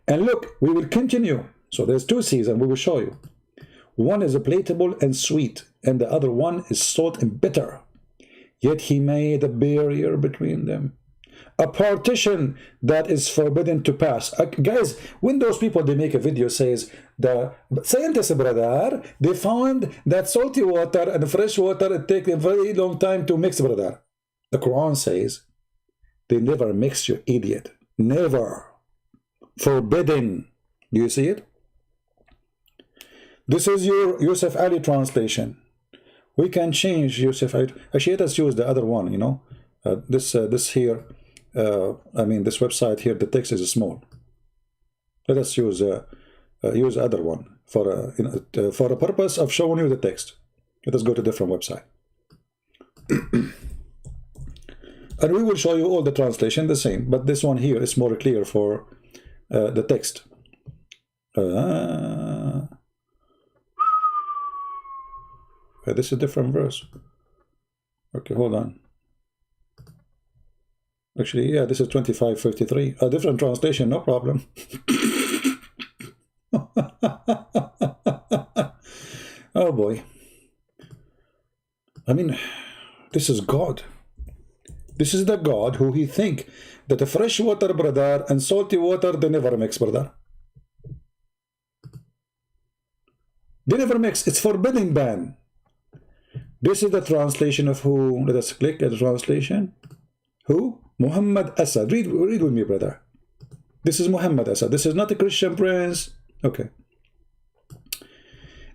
And look, we will continue. So there's two seas and we will show you. One is palatable and sweet, and the other one is salt and bitter. Yet he made a barrier between them. A partition that is forbidden to pass. Guys, when those people, they make a video says, the scientists, brother, they found that salty water and fresh water, it takes a very long time to mix, brother. The Quran says, they never mix, you idiot. Never. Forbidden. Do you see it? This is your Yusuf Ali translation. We can change Yusuf Ali. Actually, let us use the other one, you know. This here, I mean, this website here, the text is small. Let us use other one for for the purpose of showing you the text. Let us go to a different website. And we will show you all the translation the same, but this one here is more clear for the text. This is a different verse. Okay, hold on. Actually, yeah, this is 2553. A different translation, no problem. Oh boy. I mean, this is God. This is the God who he think that the fresh water, brother, and salty water, they never mix, brother. They never mix. It's forbidden ban. This is the translation of who? Let us click at the translation. Who? Muhammad Asad. Read with me, brother. This is Muhammad Asad. This is not a Christian prince. Okay.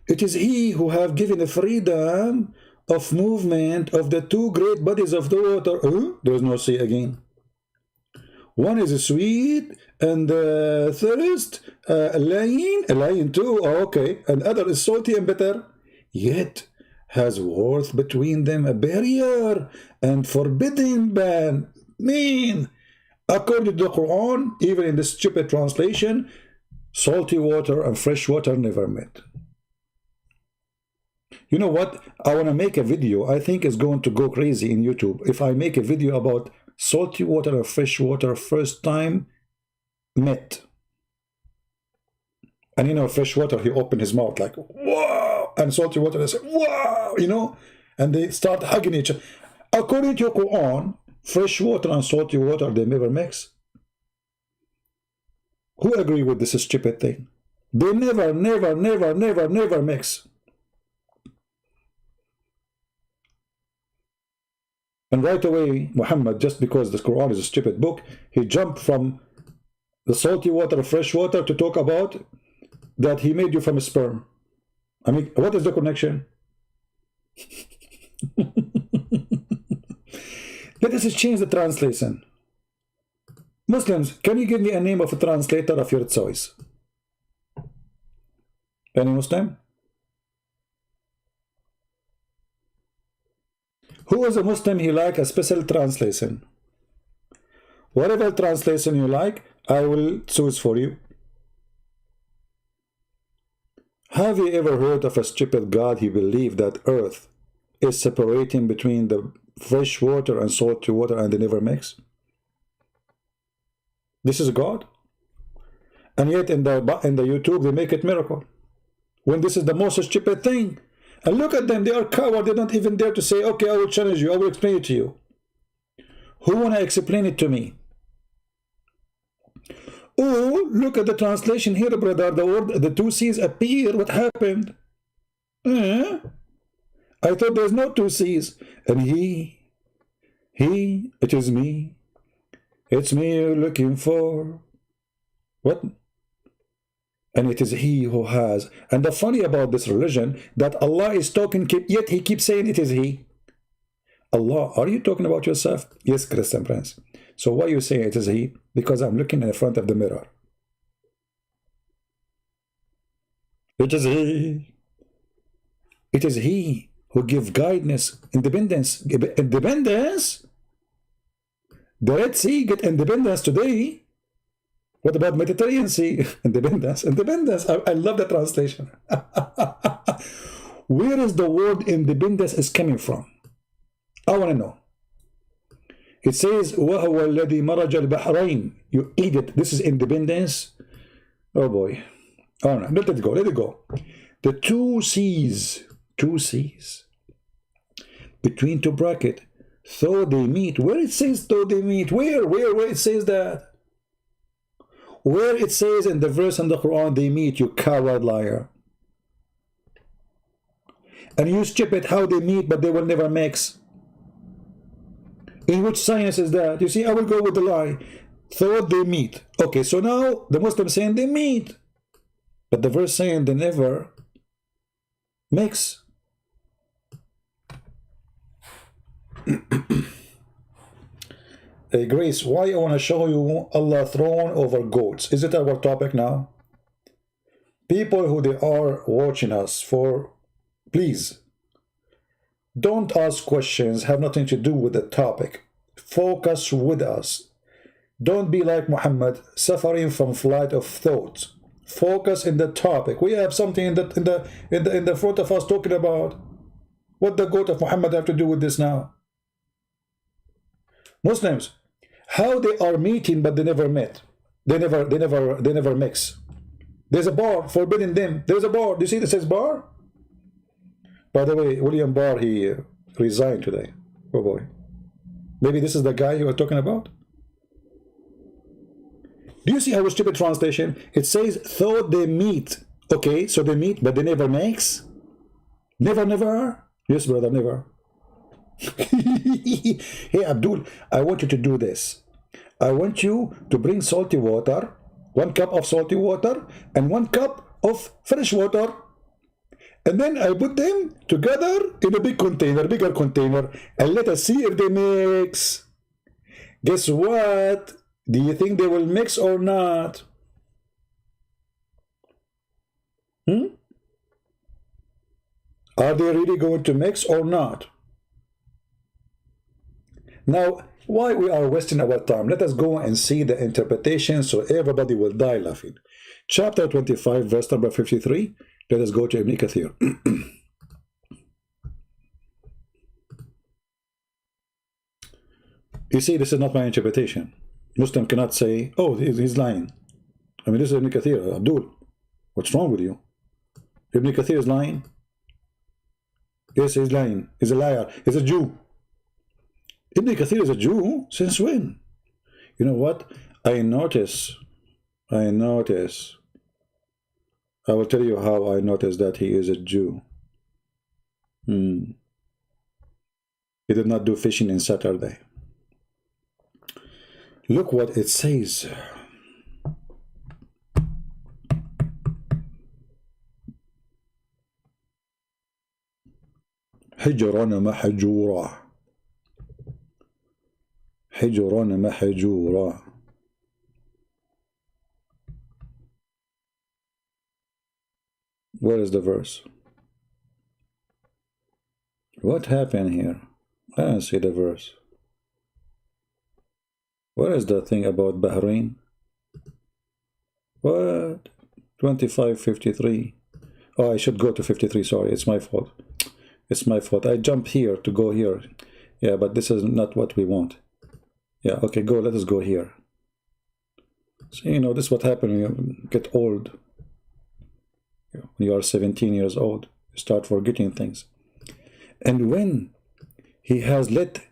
It is he who have given the freedom of movement of the two great bodies of the water. There is no sea again. One is sweet and thirst, lion too. Oh, okay. And other is salty and bitter. Yet has worth between them a barrier and forbidden ban. Mean, according to the Quran, even in the stupid translation, salty water and fresh water never met. You know what? I want to make a video. I think it's going to go crazy in YouTube if I make a video about salty water and fresh water first time met. And you know, fresh water, he opened his mouth like, wow, and salty water, they say, wow, you know, and they start hugging each other. According to Quran, fresh water and salty water, they never mix. Who agree with this stupid thing? They never mix. And right away, Muhammad, just because the Quran is a stupid book, he jumped from the salty water, fresh water, to talk about that he made you from a sperm. I mean, what is the connection? Let us change the translation. Muslims, can you give me a name of a translator of your choice? Any Muslim? Who is a Muslim he like a special translation? Whatever translation you like, I will choose for you. Have you ever heard of a stupid God he believed that earth is separating between the fresh water and salty water and they never mix? This is God. And yet in the YouTube they make it miracle. When this is the most stupid thing. And look at them, they are cowards. They don't even dare to say, okay, I will challenge you, I will explain it to you. Who want to explain it to me? Oh, look at the translation here, brother. The word, the two C's appear. What happened? I thought there's no two C's. And he, it is me. It's me you're looking for. What? And it is he who has. And the funny about this religion, that Allah is talking, yet he keeps saying it is he. Allah, are you talking about yourself? Yes, Christian Prince. So why you say it is he? Because I'm looking in the front of the mirror. It is he. It is he who gives guidance, independence. Independence? The Red Sea get independence today. What about Mediterranean Sea? Independence. Independence. I love the translation. Where is the word independence is coming from? I want to know. It says, وَهُوَ الَّذِي مَرَجَ الْبَحْرَيْنِ. You eat it. This is independence. Oh boy. Oh no. Let it go. Let it go. The two seas. Two seas. Between two brackets. Though they meet. Where it says though they meet? Where it says that? Where it says in the verse in the Quran they meet, you coward liar. And you stupid how they meet but they will never mix. In which science is that? You see, I will go with the lie. Thought they meet. Okay, so now the Muslims saying they meet. But the verse saying they never mix. Hey Grace, why I want to show you Allah throne over goats? Is it our topic now? People who they are watching us for, please, don't ask questions, have nothing to do with the topic. Focus with us. Don't be like Muhammad, suffering from flight of thought. Focus in the topic. We have something in the front of us talking about. What the goat of Muhammad have to do with this now? Muslims, how they are meeting but they never met. They never mix. There's a bar forbidding them. There's a bar. Do you see this says bar? By the way, William Barr, he resigned today. Oh boy. Maybe this is the guy you were talking about? Do you see how stupid translation? It says, though they meet. Okay, so they meet, but they never makes? Never, never? Yes, brother, never. Hey, Abdul, I want you to do this. I want you to bring salty water, 1 cup of salty water, and 1 cup of fresh water. And then I put them together in a big container, bigger container, and let us see if they mix. Guess what? Do you think they will mix or not? Are they really going to mix or not? Now, why we are wasting our time? Let us go and see the interpretation so everybody will die laughing. Chapter 25, verse number 53. Let us go to Ibn Kathir. You see, this is not my interpretation. Muslim cannot say, oh, he's lying. I mean, this is Ibn Kathir. Abdul, what's wrong with you? Ibn Kathir is lying? Yes, he's lying. He's a liar. He's a Jew. Ibn Kathir is a Jew? Since when? You know what? I notice. I will tell you how I notice that he is a Jew. He did not do fishing in Saturday. Look what it says. حجرا محجورا حجرا محجورا. Where is the verse? What happened here? I don't see the verse. Where is the thing about Bahrain? What? 25:53. Oh, I should go to 53. Sorry, it's my fault. It's my fault. I jumped here to go here. Yeah, but this is not what we want. Yeah, okay, go. Let us go here. So, you know, this is what happens when you get old. When you are 17 years old, you start forgetting things. And when he has let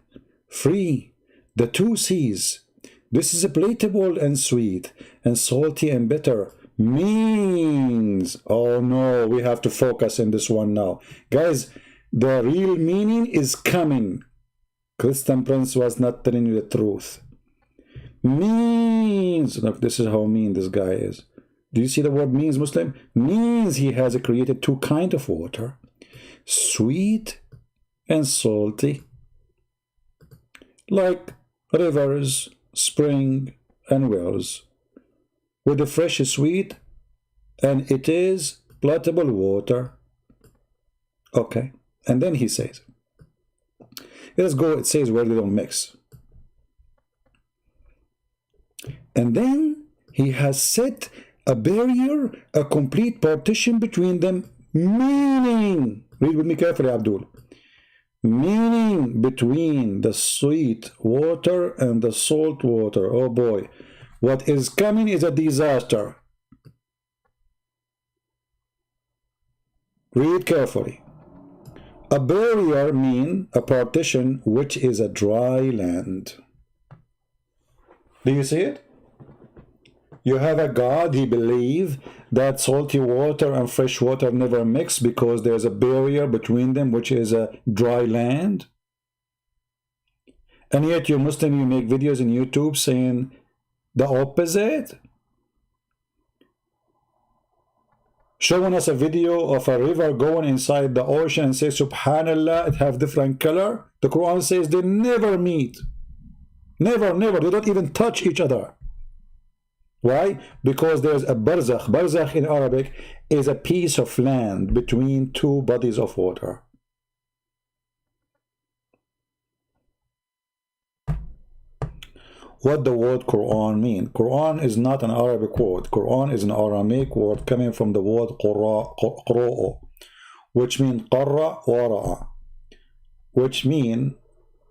free the 2 seas, this is palatable and sweet, and salty and bitter, means, oh no, we have to focus in this one now. Guys, the real meaning is coming. Christian Prince was not telling you the truth. Means, look, this is how mean this guy is. Do you see the word means, Muslim? Means he has created 2 kinds of water, sweet and salty, like rivers, spring, and wells, with the fresh sweet, and it is palatable water. Okay, and then he says, let's go, it says where they don't mix. And then he has set a barrier, a complete partition between them, meaning, read with me carefully, Abdul, meaning between the sweet water and the salt water. Oh boy, what is coming is a disaster. Read carefully. A barrier means a partition which is a dry land. Do you see it? You have a God, he believes that salty water and fresh water never mix because there's a barrier between them, which is a dry land. And yet you're Muslim, you make videos on YouTube saying the opposite. Showing us a video of a river going inside the ocean and say, subhanallah, it have different color. The Quran says they never meet. Never, never. They don't even touch each other. Why? Because there's a barzakh. Barzakh in Arabic is a piece of land between 2 bodies of water. What the word Quran mean? Quran is not an Arabic word. Quran is an Aramaic word coming from the word qura'u, which means qarra wara'a, which mean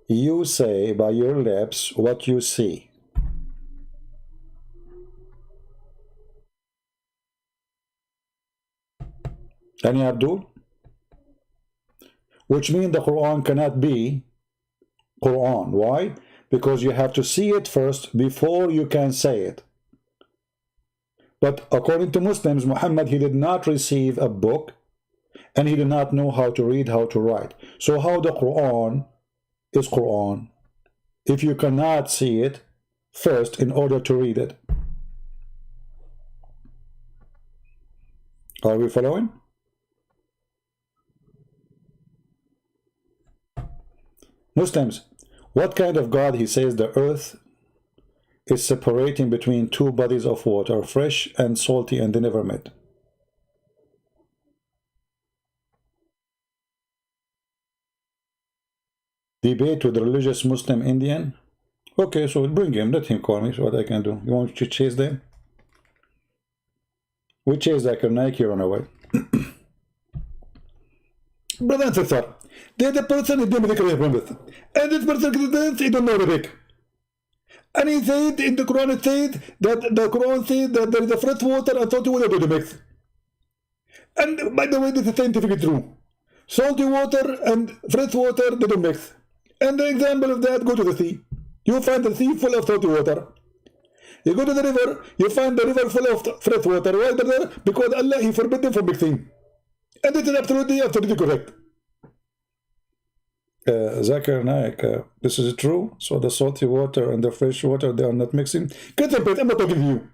you say by your lips what you see. Any Abdul? which means the Quran cannot be Quran. Why? Because you have to see it first before you can say it. But according to Muslims, Muhammad, he did not receive a book, and he did not know how to read, how to write. So how the Quran is Quran if you cannot see it first in order to read it? Are we following? Muslims, what kind of God he says the earth is separating between two bodies of water, fresh and salty, and they never met? Debate with the religious Muslim Indian. Okay, so bring him, let him call me, so what I can do. You want to chase them? We chase Zakir Naik, he run away. Brother and sister, the person is doing Arabic, and this person he don't know Arabic. And he said in the Quran, it said that the Quran says that there is a fresh water and salty water to mix. And by the way, this is scientifically true. Salty water and fresh water, they don't mix. And the example of that, go to the sea. You find the sea full of salty water. You go to the river, you find the river full of fresh water. Why, brother? Because Allah, he forbid them from mixing. And this is absolutely correct. Zakir Naik, this is true. So the salty water and the fresh water, they are not mixing. Get them, I'm not talking to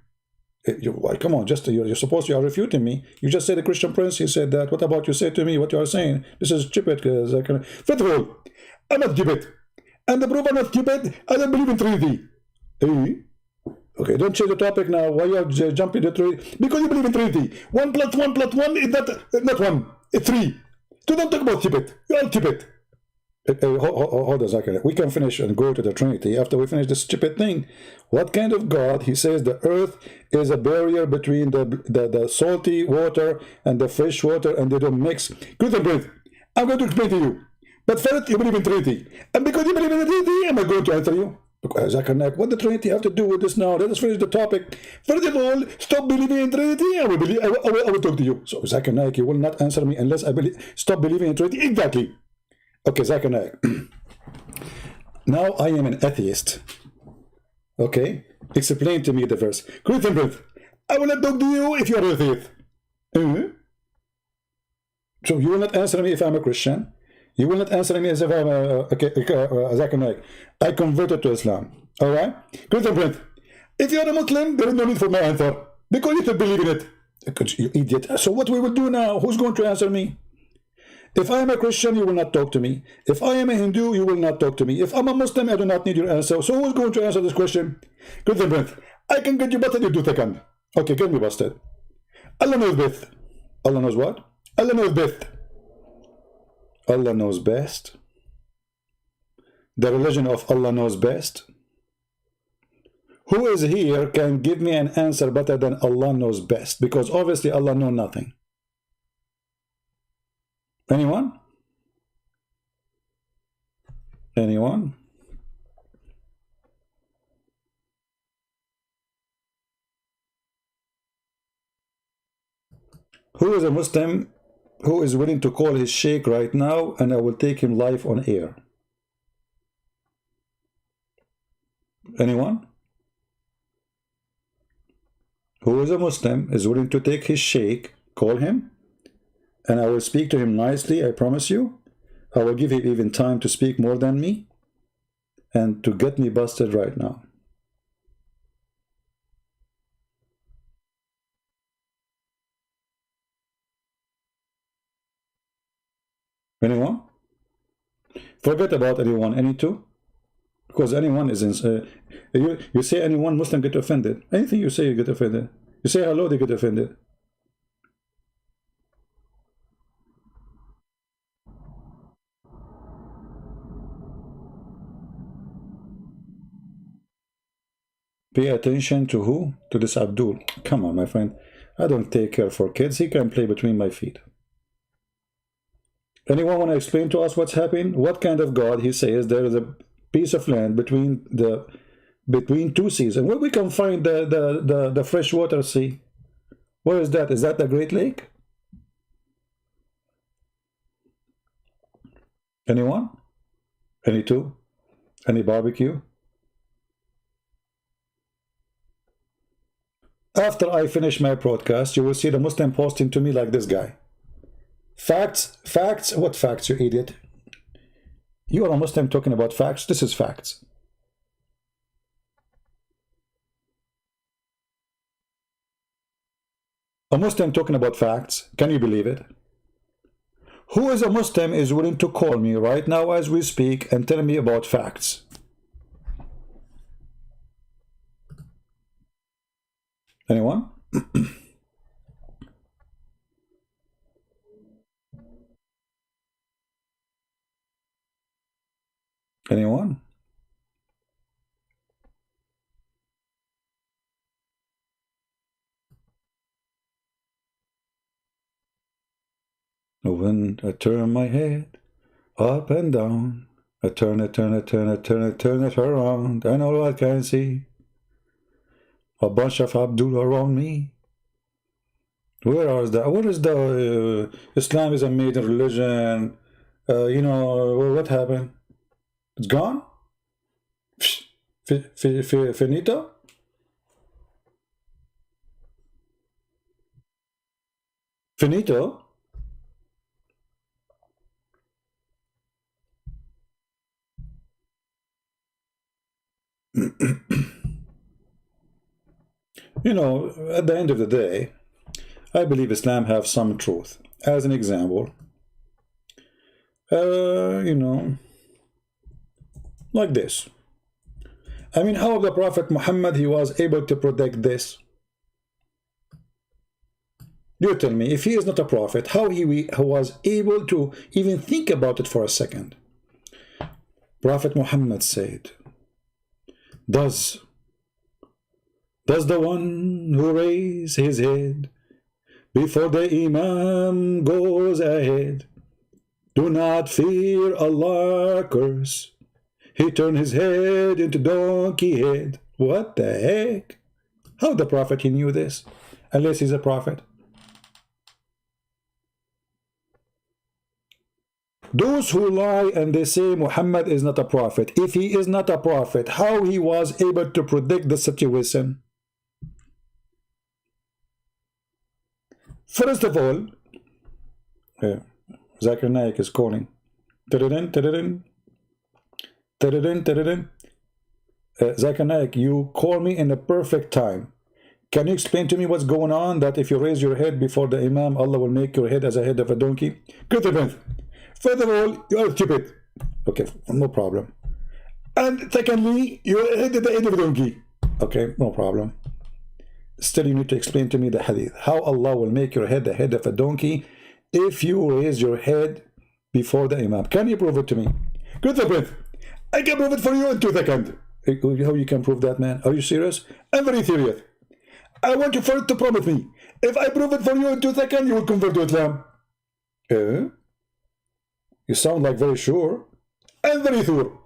you. Come on, you're supposed you are refuting me. You just said the Christian Prince, he said that. What about you say to me what you are saying? This is stupid, Zakir. First of all, I'm not stupid. And the proof I'm not stupid, I don't believe in Trinity. Okay, don't change the topic now. Why you are jumping to Trinity? Because you believe in Trinity. 1 plus 1 plus 1 is not 1. It's 3. So don't talk about stupid. You're all stupid. Hold on a second. We can finish and go to the Trinity after we finish this stupid thing. What kind of God? He says the earth is a barrier between the salty water and the fresh water, and they don't mix. Good and breathe. I'm going to explain to you. But first, you believe in Trinity. And because you believe in the Trinity, I'm going to answer you. Zakir Naik, what the Trinity have to do with this now? Let us finish the topic. First of all, stop believing in Trinity. I will talk to you. So Zakir Naik, you will not answer me unless I stop believing in Trinity. Exactly. Okay, Zakir Naik. Now I am an atheist. Okay? Explain to me the verse. Christian Prince, I will not talk to you if you are an atheist. So you will not answer me if I'm a Christian. You will not answer me as if I'm a... Okay, Zakir Naik. I converted to Islam. Alright? Christian Prince, if you are a Muslim, there is no need for my answer. Because you don't believe in it. You idiot. So what we will do now? Who's going to answer me? If I am a Christian, you will not talk to me. If I am a Hindu, you will not talk to me. If I'm a Muslim, I do not need your answer. So who is going to answer this question? Christian Prince, I can get you busted in 2 seconds. Okay, get me busted. Allah knows best. Allah knows what? Allah knows best. Allah knows best. The religion of Allah knows best. Who is here can give me an answer better than Allah knows best? Because obviously Allah knows nothing. Anyone? Anyone? Who is a Muslim who is willing to call his sheikh right now, and I will take him live on air? Anyone? Who is a Muslim is willing to take his sheikh, call him, and I will speak to him nicely, I promise you. I will give him even time to speak more than me and to get me busted right now. Anyone? Forget about anyone, any two. Because anyone is in... you say anyone, Muslim get offended. Anything you say, you get offended. You say hello, they get offended. Pay attention to who? To this Abdul. Come on, my friend. I don't take care for kids. He can play between my feet. Anyone want to explain to us what's happening? What kind of God he says there is a piece of land between 2 seas, and where we can find the freshwater sea? Where is that? Is that the Great Lake? Anyone? Any two? Any barbecue? After I finish my broadcast, you will see the Muslim posting to me like this guy. Facts, facts, what facts, you idiot? You are a Muslim talking about facts. This is facts. A Muslim talking about facts. Can you believe it? Who is a Muslim is willing to call me right now as we speak and tell me about facts? Anyone? Anyone? When I turn my head up and down, I turn it around, and all I can see a bunch of Abdul around me. Where is the Islam is a maiden religion? You know what happened? It's gone. Finito. Finito. You know, at the end of the day, I believe Islam have some truth. As an example, you know, like this. I mean, how the Prophet Muhammad, he was able to predict this? You tell me, if he is not a prophet, how he was able to even think about it for a second? Prophet Muhammad said, Does the one who raises his head before the Imam goes ahead do not fear Allah curse? He turned his head into donkey head. What the heck? How the Prophet he knew this? Unless he's a prophet. Those who lie and they say Muhammad is not a prophet, if he is not a prophet, how he was able to predict the situation? First of all, Zakir Naik is calling. Zakir Naik, you call me in the perfect time. Can you explain to me what's going on, that if you raise your head before the Imam, Allah will make your head as a head of a donkey? First of all, you are stupid. Okay, no problem. And secondly, your head at the head of a donkey. Okay, no problem. Still, you need to explain to me the hadith. How Allah will make your head the head of a donkey if you raise your head before the Imam. Can you prove it to me? Good friend. I can prove it for you in 2 seconds. How you can prove that, man? Are you serious? I'm very serious. I want you first to promise me. If I prove it for you in 2 seconds, you will convert to Islam. You sound like very sure. I'm very sure.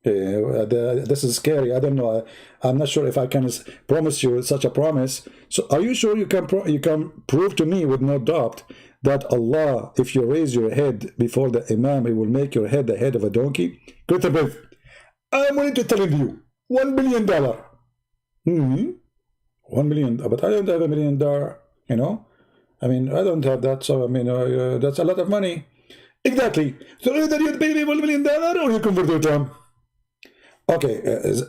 This is scary. I don't know. I'm not sure if I can promise you such a promise. So are you sure you can prove to me with no doubt that Allah, if you raise your head before the Imam, He will make your head the head of a donkey? Good. I'm willing to tell you $1 billion. 1 million, but I don't have $1 million. You know, I mean, I don't have that. So I mean, that's a lot of money. Exactly. So either you pay me $1 million or you convert to Islam. Okay,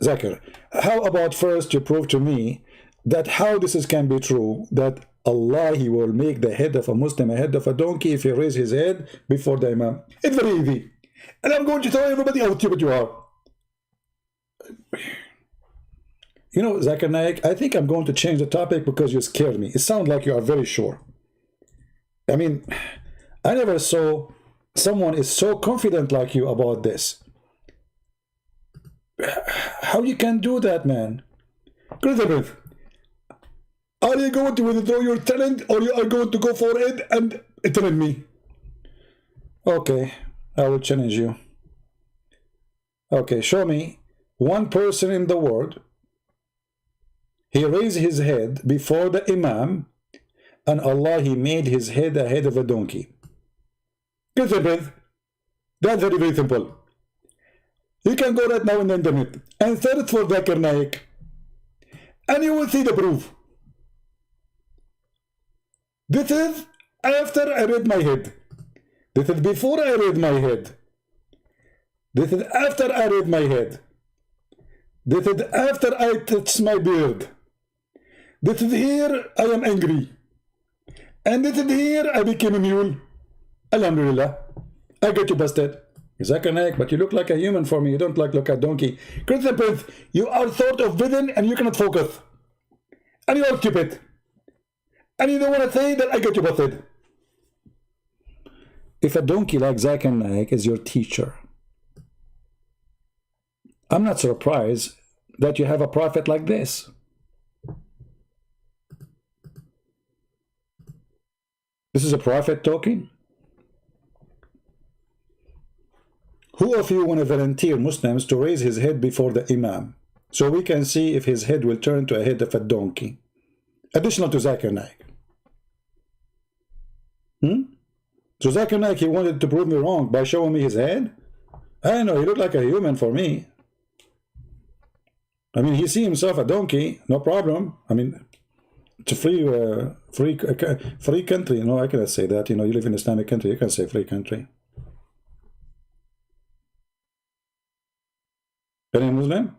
Zakir, how about first you prove to me that how this can be true, that Allah, He will make the head of a Muslim a head of a donkey if he raise his head before the Imam. It's very easy. And I'm going to tell everybody how stupid you are. You know, Zakir Naik, I think I'm going to change the topic because you scared me. It sounds like you are very sure. I mean, I never saw someone is so confident like you about this. How you can do that, man? Elizabeth, are you going to withdraw your talent or you are going to go for it and tell me? Okay, I will challenge you. Okay, show me one person in the world. He raised his head before the Imam and Allah, He made his head a head of a donkey. Elizabeth, That's very, very simple. You can go right now on the internet and search for Zakir Naik, and you will see the proof. This is after I read my head. This is before I read my head. This is after I read my head. This is after I touch my beard. This is here I am angry. And this is here I became a mule. Alhamdulillah. I get you busted. Zakir Naik, but you look like a human for me. You don't look like a donkey. Christian Prince, you are sort of villain and you cannot focus. And you are stupid. And you don't want to say that I get you busted. If a donkey like Zakir Naik is your teacher, I'm not surprised that you have a prophet like this. This is a prophet talking. Who of you want to volunteer Muslims to raise his head before the Imam so we can see if his head will turn to a head of a donkey? Additional to Zakir Naik. So Zakir Naik, he wanted to prove me wrong by showing me his head? I don't know, he looked like a human for me. I mean, he see himself a donkey, no problem. I mean, it's a free country. No, I cannot say that. You know, you live in an Islamic country, you can say free country. Any Muslim?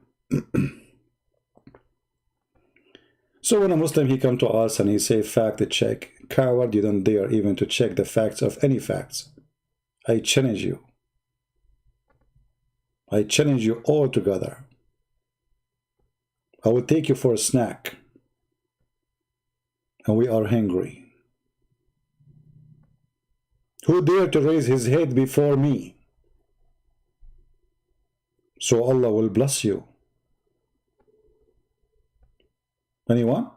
So when a Muslim, he come to us and he say fact check, coward, you don't dare even to check the facts of any facts. I challenge you. I challenge you all together. I will take you for a snack. And we are hungry. Who dare to raise his head before me? So Allah will bless you. Anyone?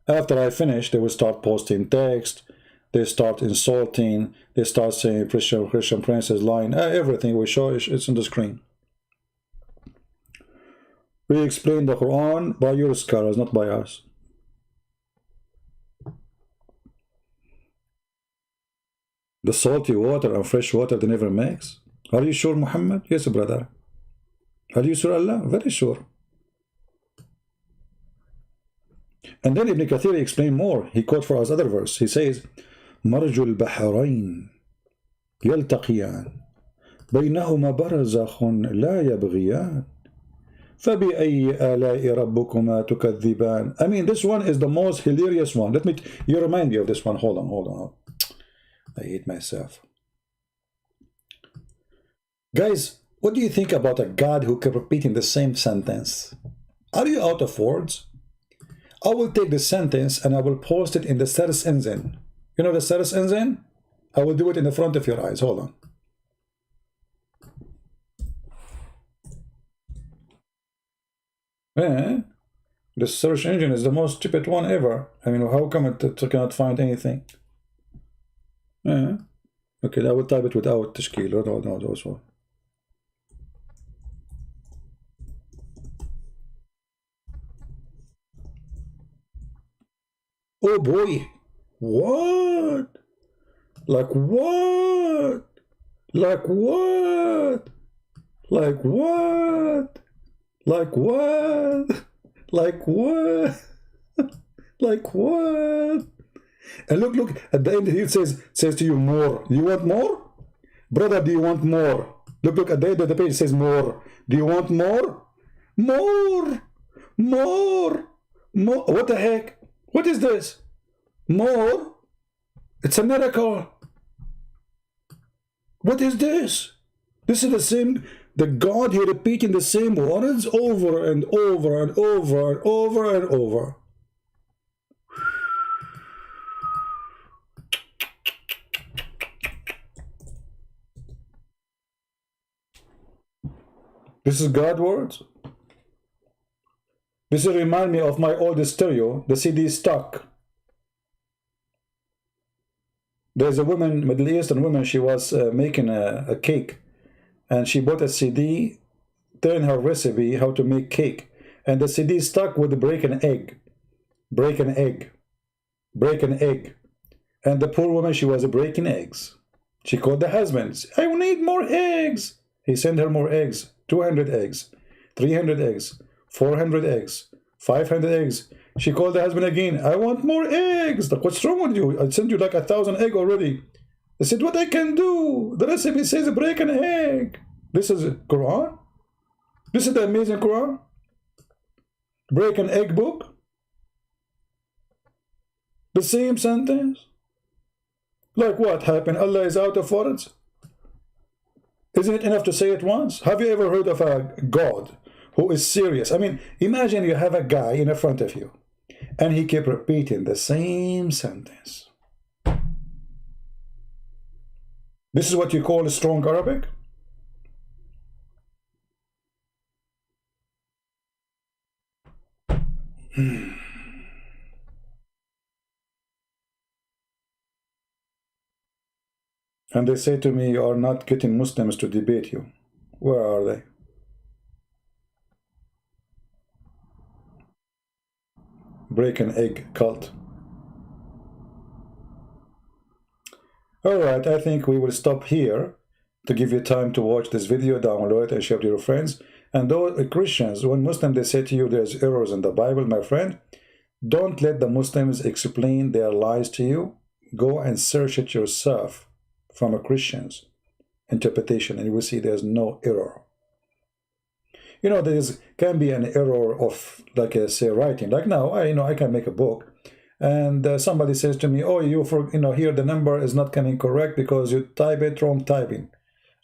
After I finish, they will start posting text. They start insulting. They start saying Christian Prince is lying. Everything we show it's on the screen. We explain the Quran by your scholars, not by us. The salty water and fresh water, they never mix. Are you sure, Muhammad? Yes, brother. Are you sure, Allah? Very sure. And then Ibn Kathir explained more. He quote for us other verse. He says, مرج البحرين يلتقيان بينهما برزخ لا يبغيان فبأي آلاء ربكما تكذبان. I mean, this one is the most hilarious one. You remind me of this one. Hold on. I hate myself. Guys, what do you think about a God who kept repeating the same sentence? Are you out of words? I will take the sentence and I will post it in the search engine. You know the search engine? I will do it in the front of your eyes. Hold on. The search engine is the most stupid one ever. I mean, how come it cannot find anything? Okay, I will type it without tashkil. No, those one. Oh boy, what? Like what? Like what? Like what? Like what? Like what? Like what? And look, at the end it says to you more. You want more? Brother, do you want more? Look, at the end of the page it says more. Do you want more? More! More! More! What the heck? What is this? More? It's a miracle. What is this? This is the same, the God here repeating the same words over and over and over and over and over. This is God words. This will remind me of my oldest stereo, the CD stuck. There's a woman, Middle Eastern woman, she was making a cake, and she bought a CD, telling her recipe, how to make cake, and the CD stuck with break an egg, and the poor woman, she was breaking eggs. She called the husband. I need more eggs. He sent her more eggs. 200 eggs, 300 eggs, 400 eggs, 500 eggs. She called the husband again. I want more eggs. Like, what's wrong with you? I sent you like 1,000 eggs already. I said, what I can do? The recipe says break an egg. This is Quran. This is the amazing Quran. Break an egg book. The same sentence. Like what happened? Allah is out of words. Isn't it enough to say it once? Have you ever heard of a God who is serious? I mean, imagine you have a guy in front of you and he kept repeating the same sentence. This is what you call strong Arabic? And they say to me, you are not getting Muslims to debate you. Where are they? Break an egg cult. Alright, I think we will stop here to give you time to watch this video, download it and share it to your friends. And those Christians, when Muslims, they say to you there's errors in the Bible, my friend, don't let the Muslims explain their lies to you. Go and search it yourself from a Christian's interpretation, and you will see there's no error. You know, there can be an error of, like I say, writing. Like now, I can make a book, and somebody says to me, "Oh, here the number is not coming correct because you type it wrong typing."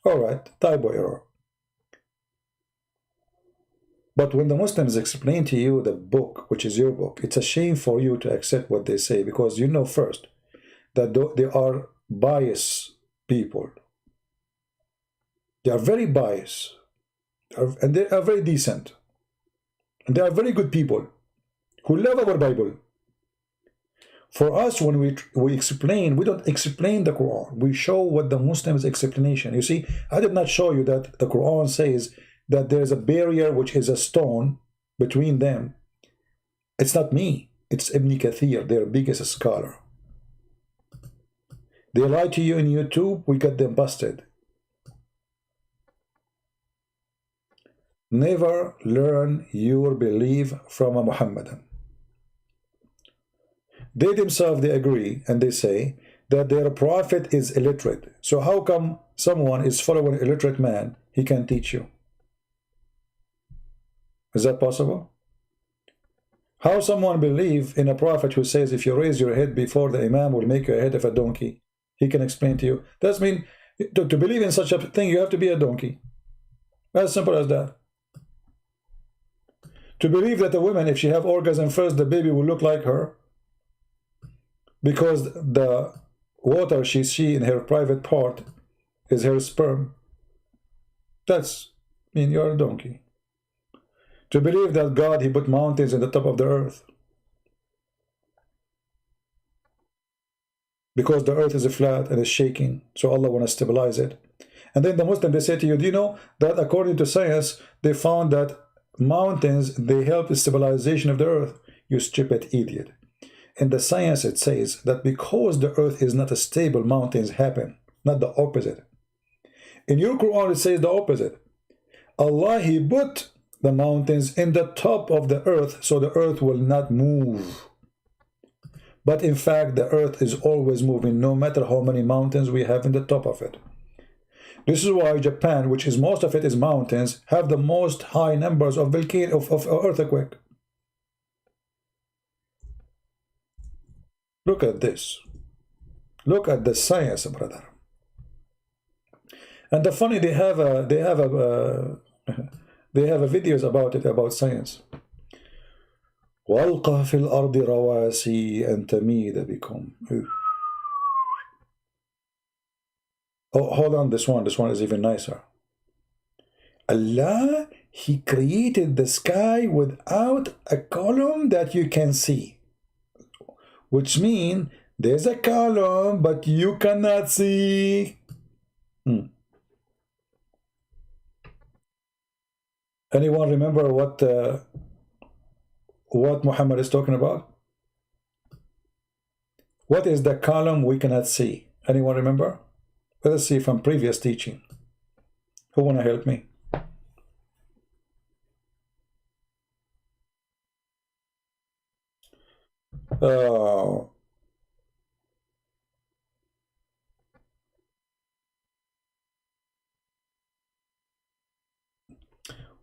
All right, typo error. But when the Muslims explain to you the book, which is your book, it's a shame for you to accept what they say, because you know first that they are biased people. They are very biased, and they are very decent, and they are very good people who love our Bible. For us, when we explain, we don't explain the Quran. We show what the Muslims' explanation. You see, I did not show you that the Quran says that there is a barrier, which is a stone, between them. It's not me. It's Ibn Kathir, their biggest scholar. They lie to you in YouTube, we got them busted. Never learn your belief from a Muhammadan. They themselves, they agree, and they say that their prophet is illiterate. So how come someone is following an illiterate man, he can teach you? Is that possible? How someone believe in a prophet who says if you raise your head before the imam will make you a head of a donkey? He can explain to you. That means to believe in such a thing, you have to be a donkey. As simple as that. To believe that a woman, if she have orgasm first, the baby will look like her, because the water she in her private part is her sperm. That's mean you're a donkey. To believe that God, he put mountains in the top of the earth, because the earth is flat and is shaking, so Allah want to stabilize it. And then the Muslim, they say to you, do you know that according to science, they found that mountains, they help the stabilization of the earth? You stupid idiot. In the science, it says that because the earth is not stable, mountains happen, not the opposite. In your Quran, it says the opposite. Allah, he put the mountains in the top of the earth, so the earth will not move. But in fact, the earth is always moving, no matter how many mountains we have in the top of it. This is why Japan, which is most of it is mountains, have the most high numbers of earthquake. Look at this. Look at the science, brother. And the funny, they have videos about it, about science. وَأَلْقَى فِي الْأَرْضِ رَوَاسِي أَن تَمِيدَ بِكُمْ. Oh, hold on, this one is even nicer. Allah, he created the sky without a column that you can see, which means there's a column but you cannot see. Anyone remember what Muhammad is talking about? What is the column we cannot see? Anyone remember? Let's see from previous teaching. Who want to help me?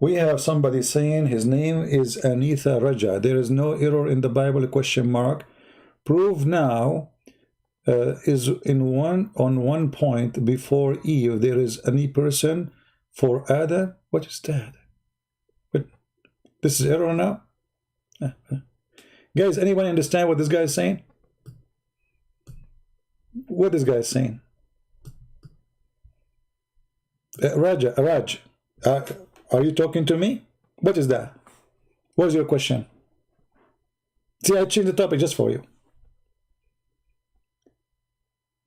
We have somebody saying his name is Anitha Raja. There is no error in the Bible, question mark. Prove now is on one point before Eve. There is any person for Adam. What is that? But this is error now? Guys, anyone understand what this guy is saying? What this guy is saying? Raj, are you talking to me? What is that? What is your question? See, I changed the topic just for you.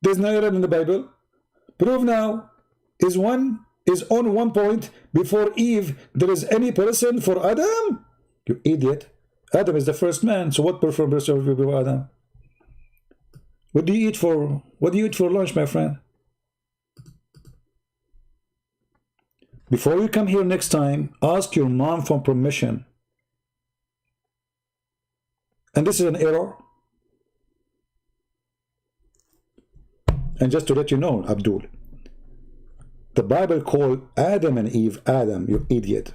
There's no error in the Bible. Prove now is on one point before Eve. There is any person for Adam? You idiot. Adam is the first man. So what person before Adam? What do you eat for lunch, my friend? Before you come here next time, ask your mom for permission. And this is an error. And just to let you know, Abdul, the Bible called Adam and Eve Adam, you idiot.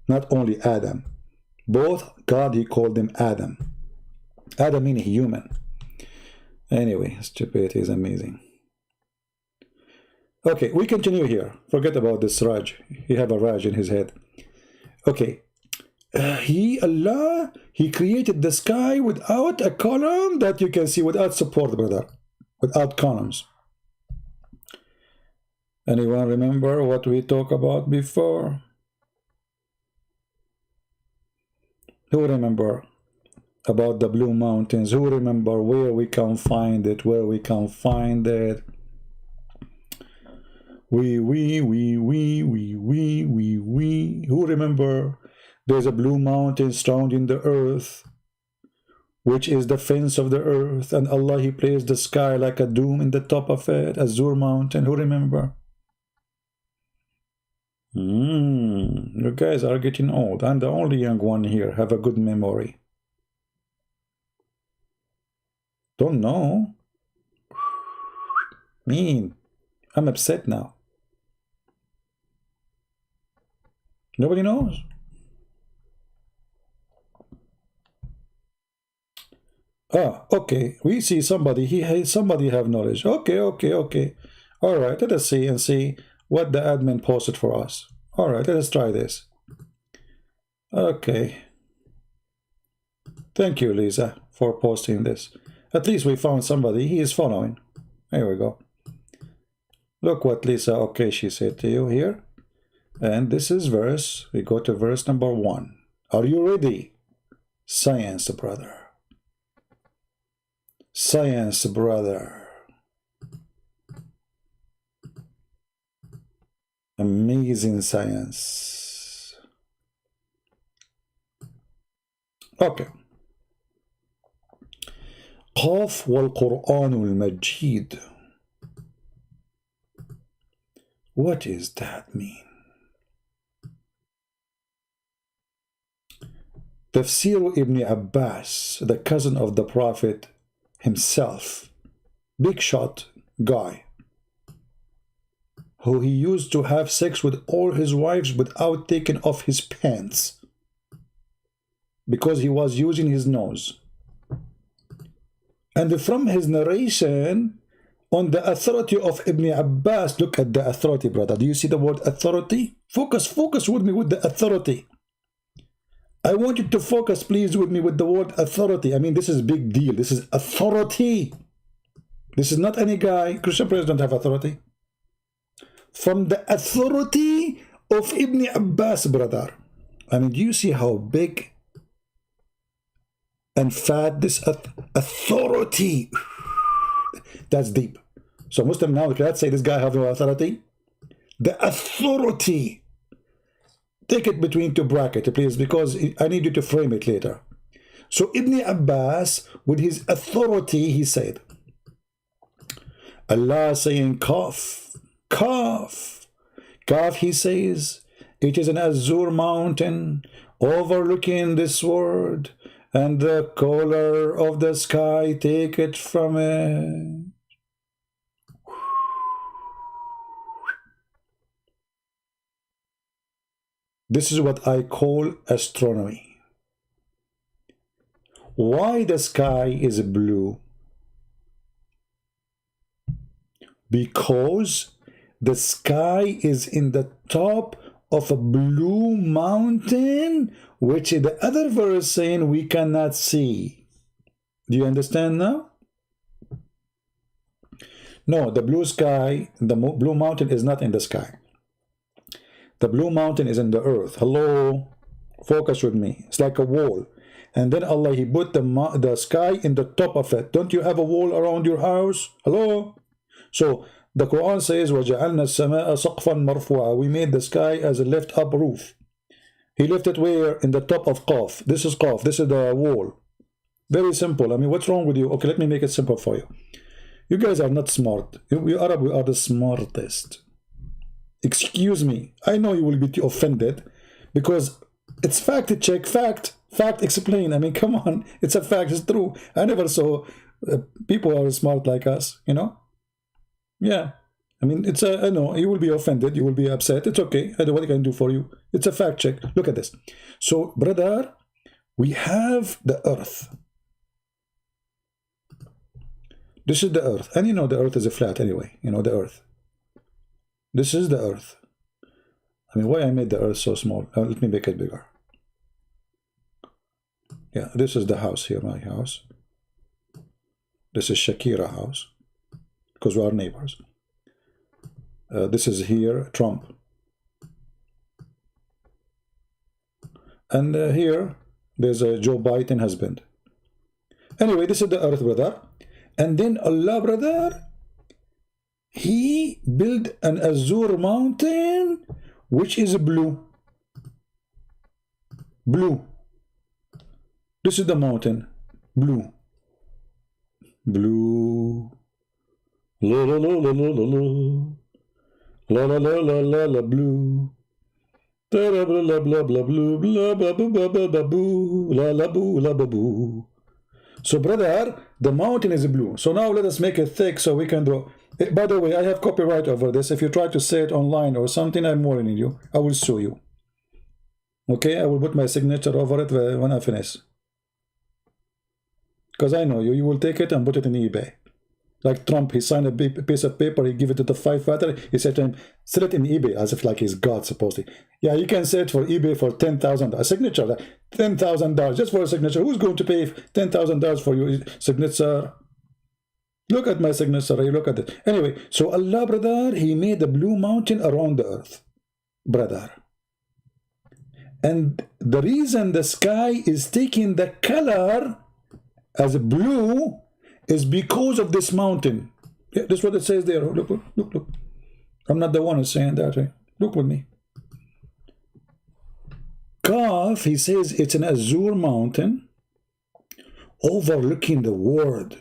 Not only Adam. Both God, he called them Adam. Adam meaning human. Anyway, stupidity is amazing. Okay, we continue here. Forget about this Raj. He have a Raj in his head. Okay. Allah, he created the sky without a column that you can see, without support, brother. Without columns. Anyone remember what we talked about before? Who remember about the Blue Mountains? Who remember where we can find it? Where we can find it? Who remember? There's a blue mountain surrounding the earth, which is the fence of the earth, and Allah, he placed the sky like a dome in the top of it, Azur mountain. Who remember? You guys are getting old. I'm the only young one here. Have a good memory. Don't know. Mean. I'm upset now. Nobody knows. Ah, okay. We see somebody. Somebody have knowledge. Okay. All right. Let us see and see what the admin posted for us. All right. Let us try this. Okay. Thank you, Lisa, for posting this. At least we found somebody. He is following. There we go. Look what Lisa, okay, she said to you here. And this is verse. We go to verse number 1. Are you ready? Science, brother. Science, brother. Amazing science. Okay. قاف والقرآن المجيد. What does that mean? Tafsir Ibn Abbas, the cousin of the Prophet himself, big shot guy, who he used to have sex with all his wives without taking off his pants because he was using his nose. And from his narration on the authority of Ibn Abbas, look at the authority, brother. Do you see the word authority? Focus with me with the authority. I want you to focus, please, with me with the word authority. I mean, this is a big deal. This is authority. This is not any guy. Christian priests don't have authority. From the authority of Ibn Abbas, brother. I mean, do you see how big and fat this authority? That's deep. So Muslim now cannot say this guy has no authority. The authority. Take it between two brackets, please, because I need you to frame it later. So Ibn Abbas, with his authority, he said, Allah saying Qaf, Kaf. Kaf, he says, it is an azure mountain overlooking this world, and the color of the sky take it from it. This is what I call astronomy. Why the sky is blue? Because the sky is in the top of a blue mountain, which the other verse saying we cannot see. Do you understand now? No, the blue sky, the blue mountain is not in the sky. The blue mountain is in the earth. Hello? Focus with me. It's like a wall. And then Allah, He put the sky in the top of it. Don't you have a wall around your house? Hello? So the Quran says, وَجَعَلْنَا السَّمَاءَ سَقْفًا مَرْفُوعًا. We made the sky as a lift-up roof. He lifted where? In the top of Qaf. This is Qaf. This is the wall. Very simple. I mean, what's wrong with you? Okay, let me make it simple for you. You guys are not smart. We Arab, we are the smartest. Excuse me. I know you will be offended because it's fact check, fact explain. I mean, come on. It's a fact. It's true. I never saw people are smart like us, you know? Yeah. I mean, it's a, I know, you will be offended. You will be upset. It's okay. I know what I can do for you. It's a fact check. Look at this. So, brother, we have the earth. This is the earth. And you know the earth is a flat anyway. You know the earth. This is the earth. I mean, why I made the earth so small? Let me make it bigger. Yeah, this is the house here, my house. This is Shakira house, because we are neighbors. This is here, Trump. And here, there's a Joe Biden husband. Anyway, this is the earth, brother. And then Allah, brother, He built an azure mountain, which is blue. Blue. This is the mountain. Blue. Blue. La la la la la la la. La la la la la la blue. Blah blah blah blah blah blue. Blah blah blah blah blah blah boo. La la boo la ba boo. So, brother, the mountain is blue. So now let us make it thick so we can draw. By the way, I have copyright over this. If you try to say it online or something, I'm warning you. I will sue you. Okay? I will put my signature over it when I finish. Because I know you. You will take it and put it in eBay. Like Trump, he signed a piece of paper, he gave it to the firefighter. He said to him, sell it in eBay, as if like he's God, supposedly. Yeah, you can sell it for eBay for $10,000. A signature, like $10,000 just for a signature. Who's going to pay $10,000 for your signature? Look at my signature. You look at it. Anyway, so Allah, brother, He made a blue mountain around the earth, brother. And the reason the sky is taking the color as blue is because of this mountain. Yeah, that's what it says there. Look, look, look, look. I'm not the one who's saying that. Right? Look with me. Kaf, he says it's an azure mountain overlooking the world.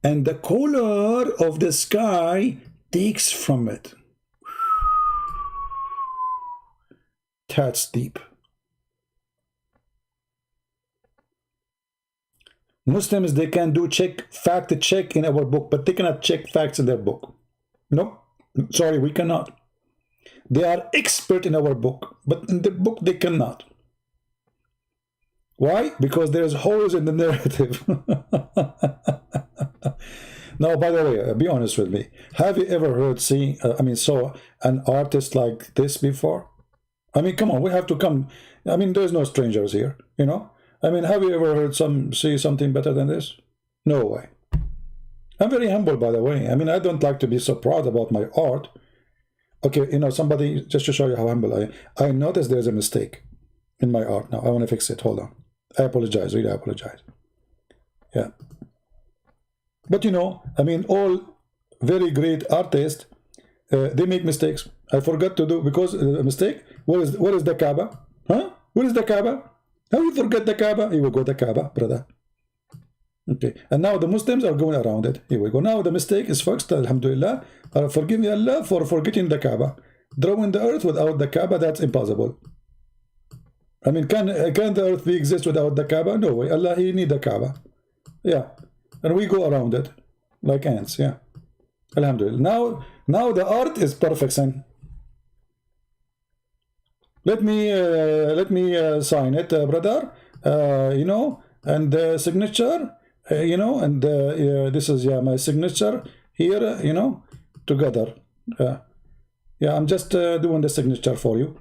And the color of the sky takes from it. That's deep. Muslims, they can do fact check in our book, but they cannot check facts in their book. No, sorry, we cannot. They are expert in our book, but in the book they cannot. Why? Because there's holes in the narrative. Now, by the way, be honest with me. Have you ever heard, saw an artist like this before? I mean, come on, we have to come. I mean, there's no strangers here, you know? I mean, have you ever heard see something better than this? No way. I'm very humble, by the way. I mean, I don't like to be so proud about my art. Okay, you know, somebody, just to show you how humble I am, I noticed there's a mistake in my art now. I want to fix it. Hold on. I apologize. Really, I apologize. Yeah. But, you know, I mean, all very great artists, they make mistakes. I forgot to do, because a mistake. What is the Kaaba? Huh? What is the Kaaba? How you forget the Kaaba? You will go to the Kaaba, brother. Okay, and now the Muslims are going around it. Here we go. Now the mistake is fixed, alhamdulillah. Forgive me, Allah, for forgetting the Kaaba. Drawing the earth without the Kaaba, that's impossible. I mean, can the earth exist without the Kaaba? No way. Allah, He need the Kaaba. Yeah, and we go around it like ants. Yeah, alhamdulillah. Now the art is perfect, son. Let me sign it, brother. You know, and the signature. You know, and this is, yeah, my signature here, you know, together. Yeah, I'm just doing the signature for you.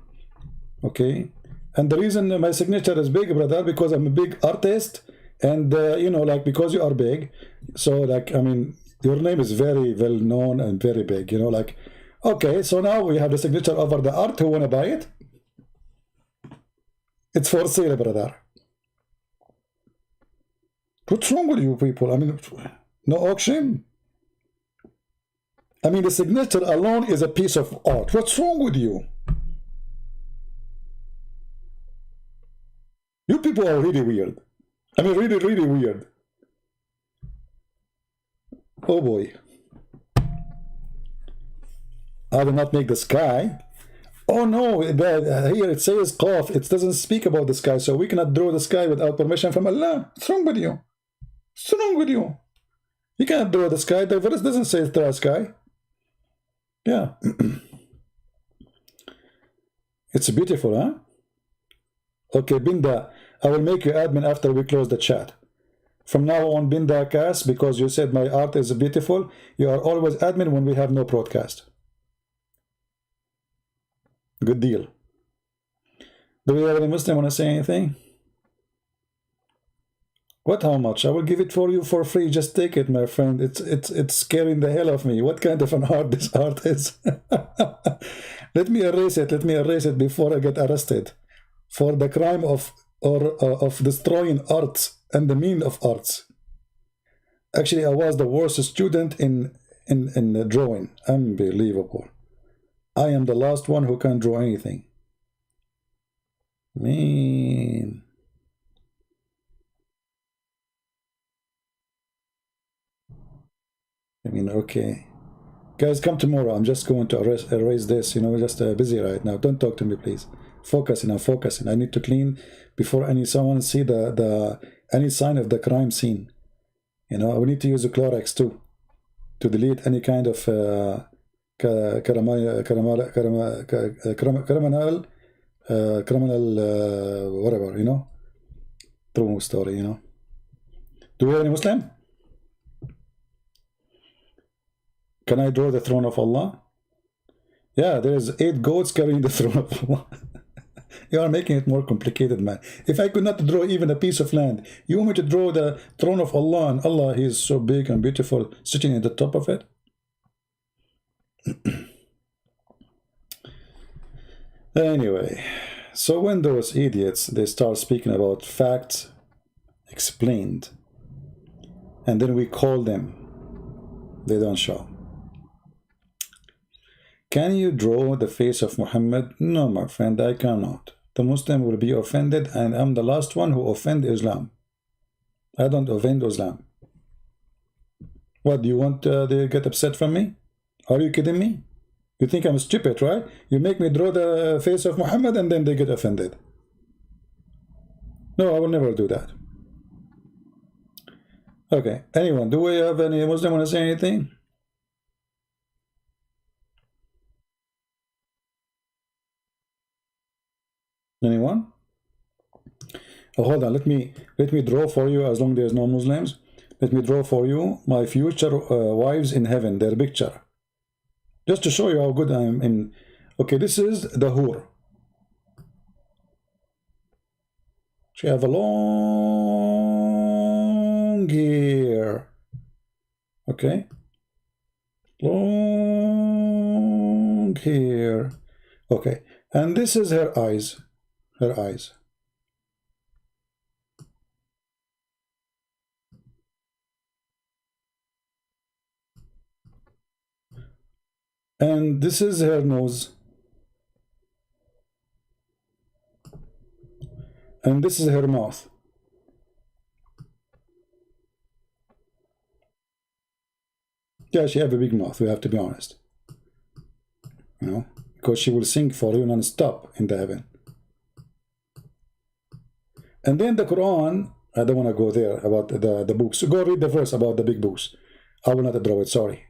Okay, and the reason my signature is big, brother, because I'm a big artist, and you know, like, because you are big, so, like, I mean, your name is very well known and very big, you know, like. Okay, so now we have the signature over the art. Who wanna buy it? It's for sale, brother. What's wrong with you people? I mean, no auction? I mean, the signature alone is a piece of art. What's wrong with you? You people are really weird. I mean, really, really weird. Oh boy. I will not make the sky. Oh no, here it says Qaf. It doesn't speak about the sky, so we cannot draw the sky without permission from Allah. What's wrong with you? What's wrong with you? You can't draw the sky. The verse doesn't say draw sky. Yeah. It's beautiful, huh? Okay, Binda, I will make you admin after we close the chat. From now on, Binda Kas, because you said my art is beautiful, you are always admin when we have no broadcast. Good deal. Do we have any Muslim want to say anything? What? How much? I will give it for you for free. Just take it, my friend. It's scaring the hell of me. What kind of an art this art is? Let me erase it. Let me erase it before I get arrested for the crime of destroying arts and the meaning of arts. Actually, I was the worst student in drawing. Unbelievable. I am the last one who can draw anything. Man. I mean, okay. Guys, come tomorrow. I'm just going to erase this. You know, just busy right now. Don't talk to me, please. Focusing. I'm focusing. I need to clean before someone see any sign of the crime scene. You know, I will need to use a Clorox too to delete any kind of criminal, whatever. You know, true story. You know. Do we have any Muslim? Can I draw the throne of Allah? Yeah, there's 8 goats carrying the throne of Allah. You are making it more complicated, man. If I could not draw even a piece of land, you want me to draw the throne of Allah, and Allah, He is so big and beautiful, sitting at the top of it? Anyway, so when those idiots, they start speaking about facts explained, and then we call them, they don't show. Can you draw the face of Muhammad? No, my friend, I cannot. The Muslim will be offended, and I'm the last one who offend Islam. I don't offend Islam. What, do you want they get upset from me? Are you kidding me? You think I'm stupid, right? You make me draw the face of Muhammad and then they get offended. No, I will never do that. Okay, anyone, do we have any Muslim want to say anything? Anyone? Oh, hold on, let me draw for you, as long as there's no Muslims. Let me draw for you my future wives in heaven, their picture. Just to show you how good I am in. Okay, this is the Hur. She have a long hair. Okay. Long hair. Okay. And this is her eyes. Her eyes. And this is her nose. And this is her mouth. Yeah, she have a big mouth, we have to be honest. You know, because she will sing for you non-stop in the heaven. And then the Quran, I don't want to go there about the books. Go read the verse about the big books. I will not draw it, sorry.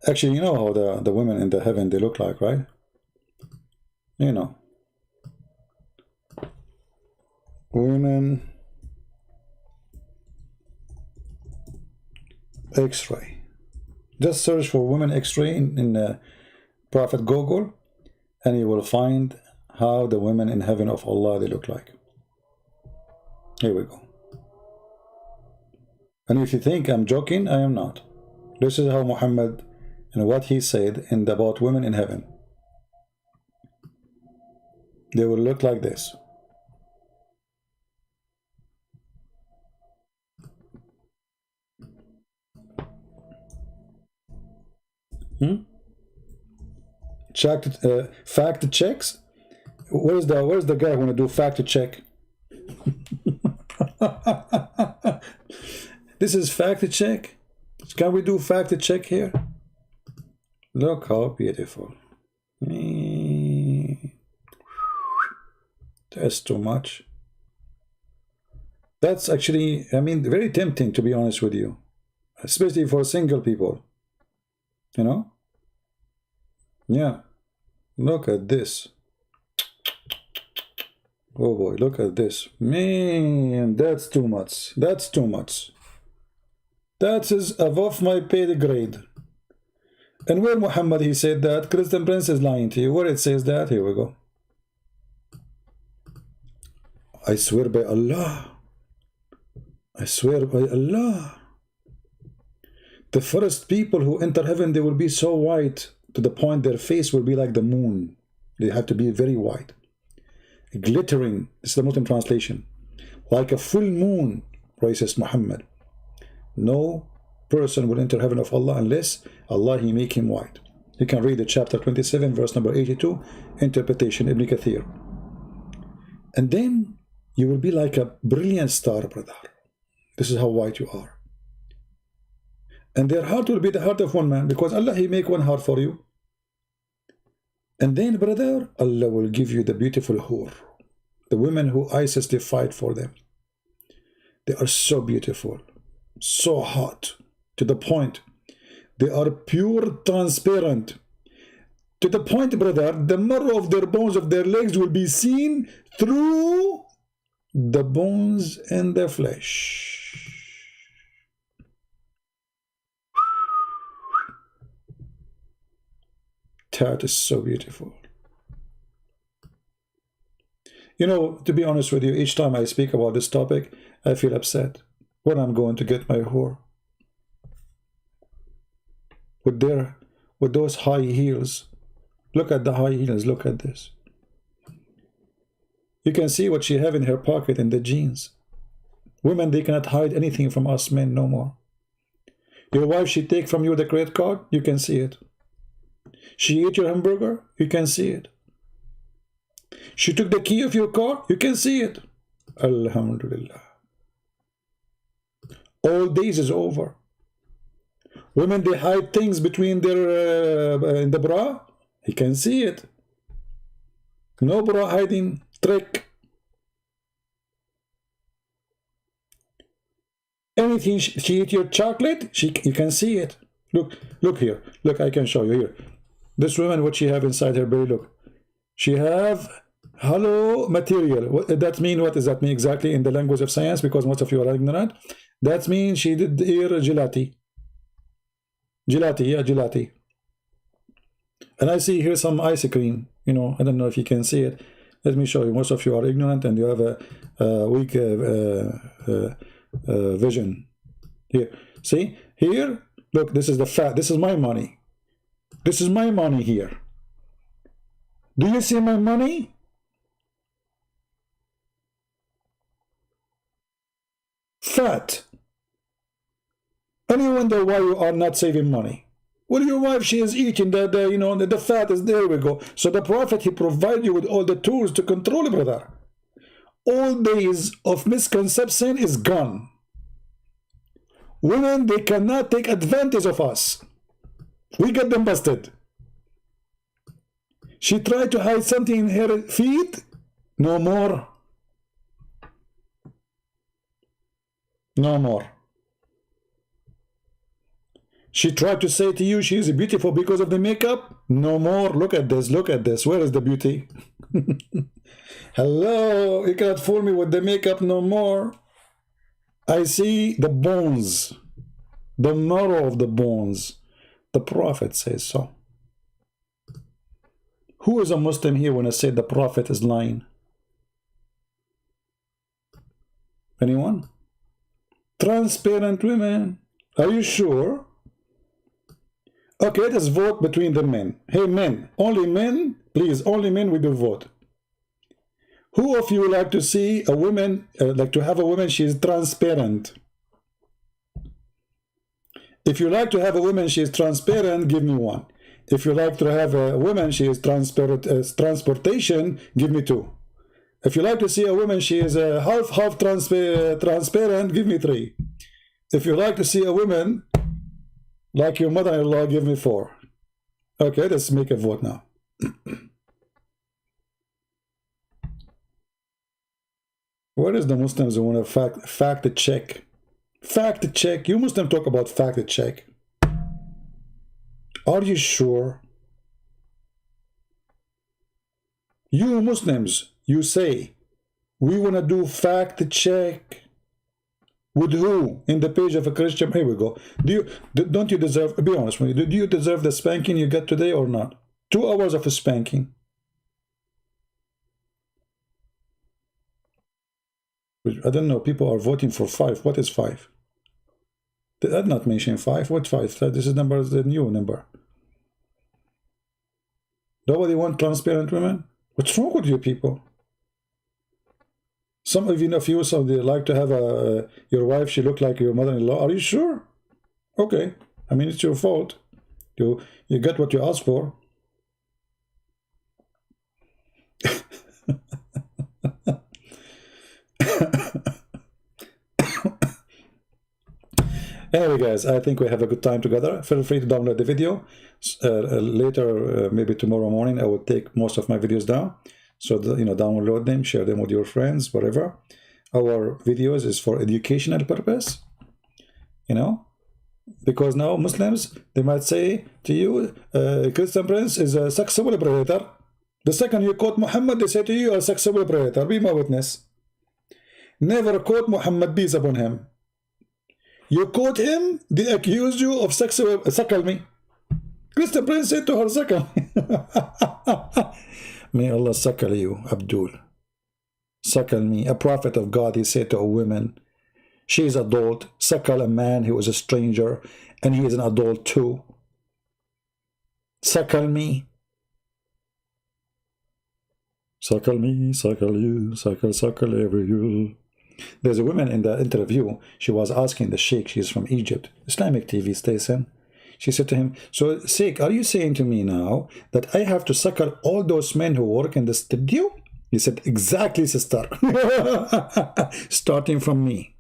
Actually, you know how the women in the heaven, they look like, right? You know. Women X-ray. Just search for women X-ray in Prophet Google, and you will find how the women in heaven of Allah, they look like. Here we go. And if you think I'm joking, I am not. This is how Muhammad and what he said about women in heaven. They will look like this. Fact checks. Where's the guy who wanna do fact check? This is fact check. Can we do fact check here? Look how beautiful. That's too much. That's actually, I mean, very tempting, to be honest with you, especially for single people. You know? Yeah. Look at this. Oh boy, look at this. Man, that's too much. That's too much. That is above my pay grade. And where Muhammad, he said that, Christian Prince is lying to you. Where it says that, here we go. I swear by Allah. I swear by Allah. The first people who enter heaven, they will be so white to the point their face will be like the moon. They have to be very white. Glittering, this is the Muslim translation. Like a full moon, says Muhammad. No person will enter heaven of Allah unless Allah, he make him white. You can read the chapter 27, verse number 82, interpretation, Ibn Kathir. And then you will be like a brilliant star, brother. This is how white you are. And their heart will be the heart of one man, because Allah, he make one heart for you. And then, brother, Allah will give you the beautiful hur, the women who ISIS, they fight for them. They are so beautiful, so hot, to the point. They are pure, transparent. To the point, brother, the marrow of their bones of their legs will be seen through the bones and the flesh. That is so beautiful. You know, to be honest with you, each time I speak about this topic, I feel upset when I'm going to get my whore. With those high heels. Look at the high heels, look at this. You can see what she have in her pocket in the jeans. Women, they cannot hide anything from us men no more. Your wife, she take from you the credit card, you can see it. She ate your hamburger, you can see it. She took the key of your car, you can see it. Alhamdulillah. All days is over. Women, they hide things between their in the bra, you can see it. No bra hiding trick. Anything, she ate your chocolate, you can see it. Look here. Look, I can show you here. This woman, what she have inside her belly, look. She have hollow material. What does that mean exactly in the language of science? Because most of you are ignorant. That means she did ear gelati. Gelati, yeah, gelati. And I see here some ice cream. You know, I don't know if you can see it. Let me show you. Most of you are ignorant and you have a weak vision. Here, see? Here, look, this is the fat. This is my money. This is my money here. Do you see my money? Fat. And you wonder why you are not saving money. Well, your wife, she is eating the fat is there we go. So the Prophet, he provided you with all the tools to control it, brother. All days of misconception is gone. Women, they cannot take advantage of us. We get them busted. She tried to hide something in her feet. No more. No more. She tried to say to you she is beautiful because of the makeup. No more. Look at this. Look at this. Where is the beauty? Hello. You cannot fool me with the makeup no more. I see the bones. The marrow of the bones. The Prophet says so. Who is a Muslim here when I say the Prophet is lying? Anyone? Transparent women. Are you sure? Okay, let us vote between the men. Hey men, only men, please, only men we do vote. Who of you like to see a woman, like to have a woman, she is transparent? If you like to have a woman, she is transparent, give me one. If you like to have a woman, she is transparent, transportation, give me two. If you like to see a woman, she is half transparent, give me three. If you like to see a woman, like your mother-in-law, give me four. Okay, let's make a vote now. What is the Muslims who want to fact check? Fact check. You Muslims talk about fact check. Are you sure? You Muslims, you say, we want to do fact check. With who? In the page of a Christian? Here we go. Don't you deserve, be honest with me, do you deserve the spanking you get today or not? 2 hours of a spanking. I don't know, people are voting for 5. What is 5? Did I not mention 5? What 5? This is number, the new number. Nobody want transparent women? What's wrong with you people? Some of you, some they like to have your wife, she look like your mother-in-law. Are you sure? Okay. I mean, it's your fault. You get what you ask for. Anyway, guys, I think we have a good time together. Feel free to download the video. Later, maybe tomorrow morning, I will take most of my videos down. So, download them, share them with your friends, whatever. Our videos is for educational purpose, because now Muslims, they might say to you, Christian Prince is a sexual predator. The second you quote Muhammad, they say to you, you are a sexual predator. Be my witness. Never quote Muhammad, peace upon him. You quote him, they accuse you of sexual, suckle me. Christian Prince said to her, suckle me. May Allah suckle you, Abdul. Suckle me. A prophet of God, he said to a woman, she is adult. Suckle a man who is a stranger, and he is an adult too. Suckle me. Suckle me, suckle you, suckle every you. There's a woman in the interview, she was asking the sheikh, she's from Egypt, Islamic TV station. She said to him, so Sheikh, are you saying to me now that I have to suckle all those men who work in the studio? He said, exactly, sister. Starting from me.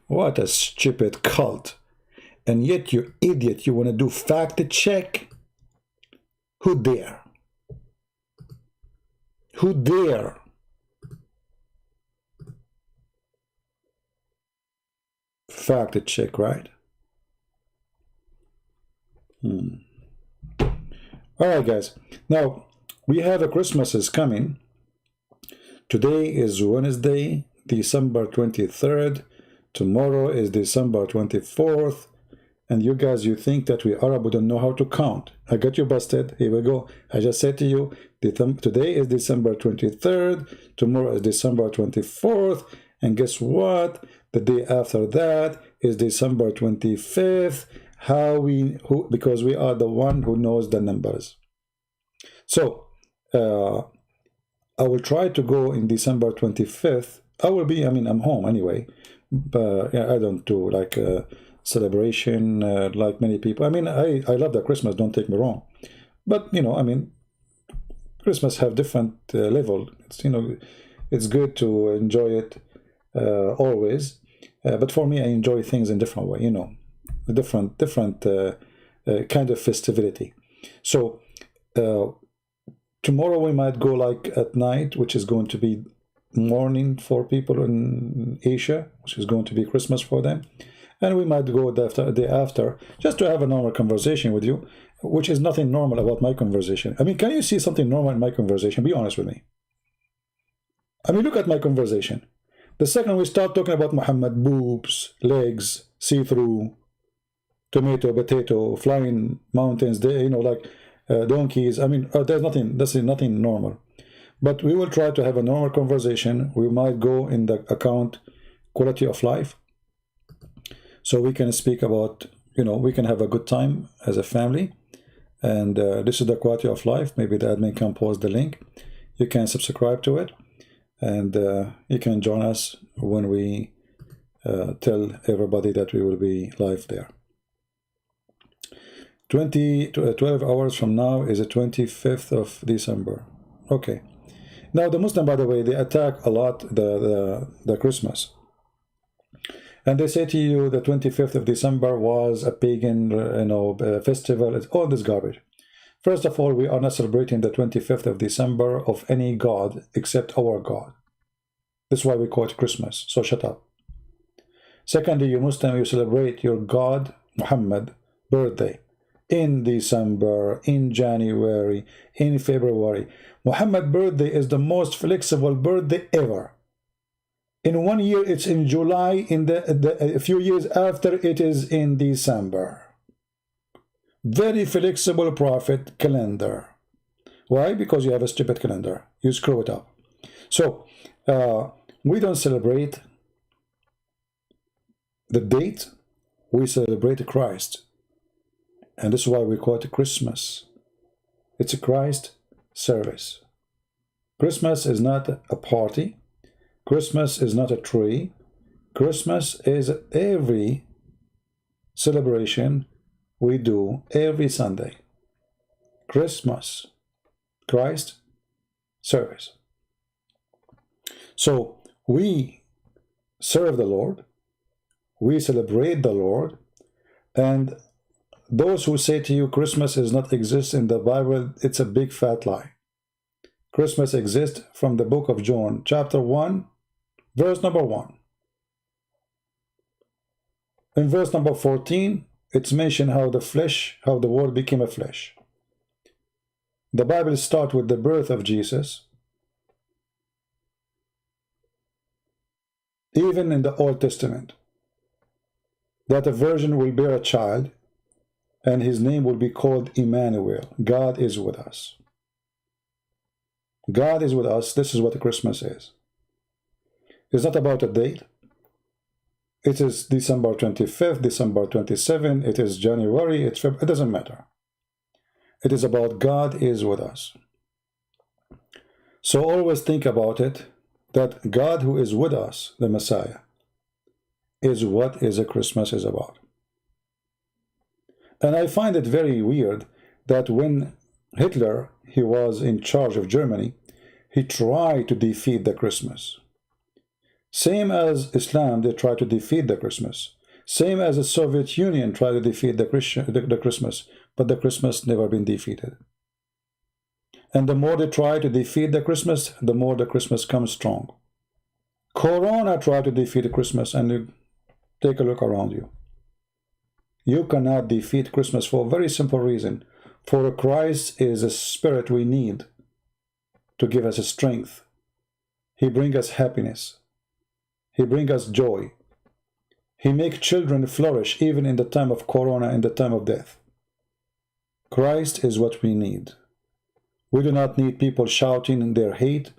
What a stupid cult. And yet, you idiot, you want to do fact check? Who dare? Who dare? Fact check, right? All right, guys. Now, we have a Christmas is coming. Today is Wednesday, December 23rd. Tomorrow is December 24th. And you guys, you think that we Arab don't know how to count. I got you busted. Here we go. I just said to you, today is December 23rd. Tomorrow is December 24th. And guess what? The day after that is December 25th. Because we are the one who knows the numbers. So, I will try to go in December 25th. I'm home anyway. But I don't do like a celebration like many people. I love the Christmas, don't take me wrong. But, Christmas have different level. It's, it's good to enjoy it always. But for me, I enjoy things in different way, you know, different kind of festivity. So tomorrow we might go like at night, which is going to be morning for people in Asia, which is going to be Christmas for them. And we might go the day after, just to have a normal conversation with you, which is nothing normal about my conversation. I mean, can you see something normal in my conversation? Be honest with me. I mean, look at my conversation. The second we start talking about Muhammad, boobs, legs, see-through, tomato, potato, flying mountains, you know, like donkeys. I mean, that's nothing normal. But we will try to have a normal conversation. We might go in the account quality of life. So we can speak about, you know, we can have a good time as a family. And this is the quality of life. Maybe the admin can post the link. You can subscribe to it. And you can join us when we tell everybody that we will be live there. 12 hours from now is the 25th of December. Okay. Now the Muslim, by the way, they attack a lot the Christmas. And they say to you the 25th of December was a pagan, you know, festival. It's all this garbage. First of all, we are not celebrating the 25th of December of any god except our God. That's why we call it Christmas. So shut up. Secondly, you Muslim, you celebrate your God, Muhammad, birthday in December, in January, in February. Muhammad birthday is the most flexible birthday ever. In 1 year, it's in July. In a few years after, it is in December. Very flexible prophet calendar. Why? Because you have a stupid calendar. You screw it up. So we don't celebrate the date. We celebrate Christ. And this is why we call it Christmas. It's a Christ service. Christmas is not a party. Christmas is not a tree. Christmas is every celebration we do every Sunday. Christmas, Christ service. So we serve the Lord, we celebrate the Lord, and those who say to you Christmas does not exist in the Bible, it's a big fat lie. Christmas exists from the book of John, chapter 1, verse number 1. In verse number 14, it's mentioned how the word became a flesh. The Bible starts with the birth of Jesus. Even in the Old Testament, that a virgin will bear a child, and his name will be called Emmanuel. God is with us. God is with us. This is what Christmas is. It's not about a date. It is December 25th, December 27th, it is January, it's February, it doesn't matter. It is about God is with us. So always think about it, that God who is with us, the Messiah, is what a Christmas is about. And I find it very weird that when Hitler, he was in charge of Germany, he tried to defeat the Christmas. Same as Islam, they tried to defeat the Christmas. Same as the Soviet Union tried to defeat the Christmas, but the Christmas never been defeated. And the more they try to defeat the Christmas, the more the Christmas comes strong. Corona tried to defeat the Christmas, and you take a look around you. You cannot defeat Christmas for a very simple reason. For Christ is a spirit we need to give us a strength. He brings us happiness. He brings us joy. He makes children flourish even in the time of Corona, in the time of death. Christ is what we need. We do not need people shouting in their hate,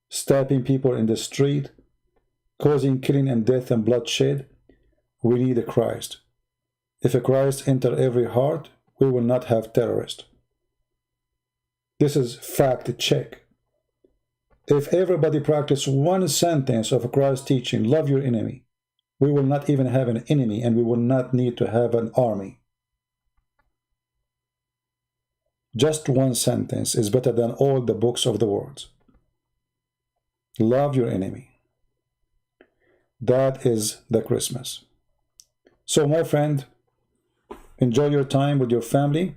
stabbing people in the street, causing killing and death and bloodshed. We need a Christ. If a Christ enter every heart, we will not have terrorists. This is fact check. If everybody practice one sentence of Christ's teaching, love your enemy, we will not even have an enemy, and we will not need to have an army. Just one sentence is better than all the books of the world. Love your enemy. That is the Christmas. So, my friend, enjoy your time with your family.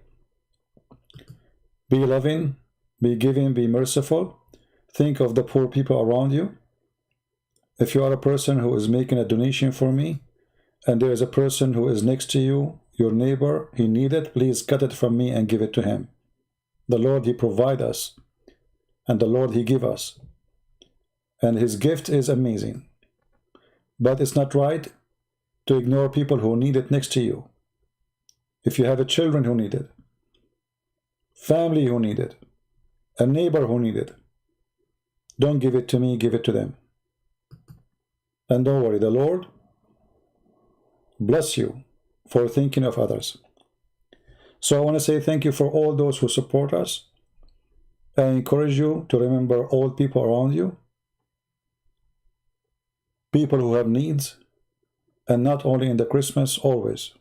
Be loving, be giving, be merciful. Think of the poor people around you. If you are a person who is making a donation for me, and there is a person who is next to you, your neighbor, he needs it, please cut it from me and give it to him. The Lord, he provide us, and the Lord, he give us. And his gift is amazing. But it's not right to ignore people who need it next to you. If you have a children who need it, family who need it, a neighbor who need it, don't give it to me, give it to them. And don't worry, the Lord bless you for thinking of others. So I want to say thank you for all those who support us. I encourage you to remember all people around you, people who have needs, and not only in the Christmas, always.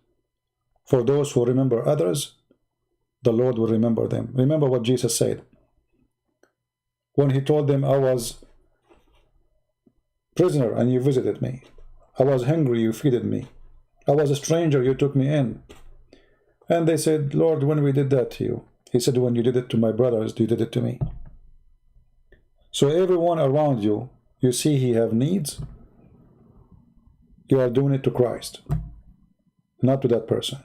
For those who remember others, the Lord will remember them. Remember what Jesus said when he told them, I was prisoner and you visited me. I was hungry, you feeded me. I was a stranger, you took me in. And they said, Lord, when we did that to you? He said, when you did it to my brothers, you did it to me. So everyone around you, you see he have needs, you are doing it to Christ, not to that person.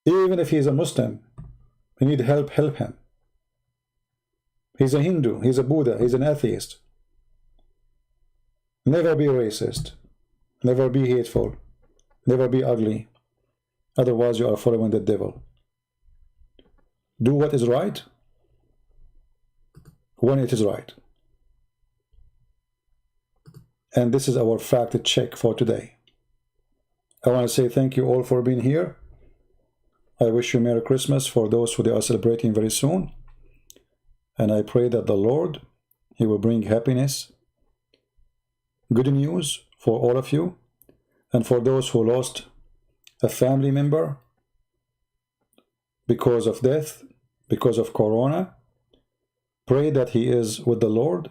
Even if he is a Muslim, you need help, help him. He's a Hindu, he's a Buddha, he's an atheist. Never be racist, never be hateful, never be ugly. Otherwise you are following the devil. Do what is right when it is right. And this is our fact check for today. I want to say thank you all for being here. I wish you Merry Christmas for those who they are celebrating very soon. And I pray that the Lord, he will bring happiness, good news for all of you. And for those who lost a family member because of death, because of Corona, pray that he is with the Lord.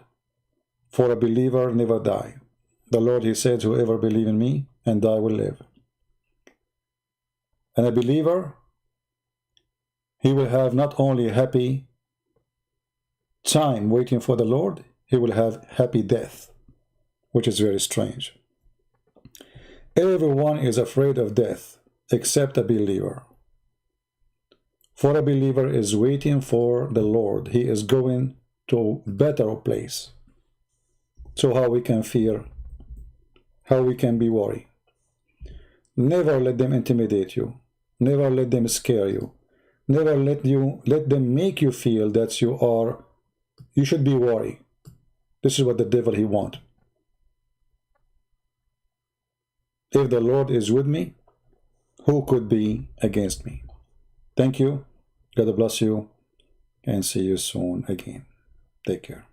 For a believer never die. The Lord, he says, whoever believe in me and die will live. And a believer, he will have not only a happy time waiting for the Lord, he will have happy death, which is very strange. Everyone is afraid of death except a believer. For a believer is waiting for the Lord. He is going to a better place. So how we can fear, how we can be worried. Never let them intimidate you. Never let them scare you. Never let them make you feel that you should be worried. This is what the devil he wants. If the Lord is with me, who could be against me? Thank you. God bless you. And see you soon again. Take care.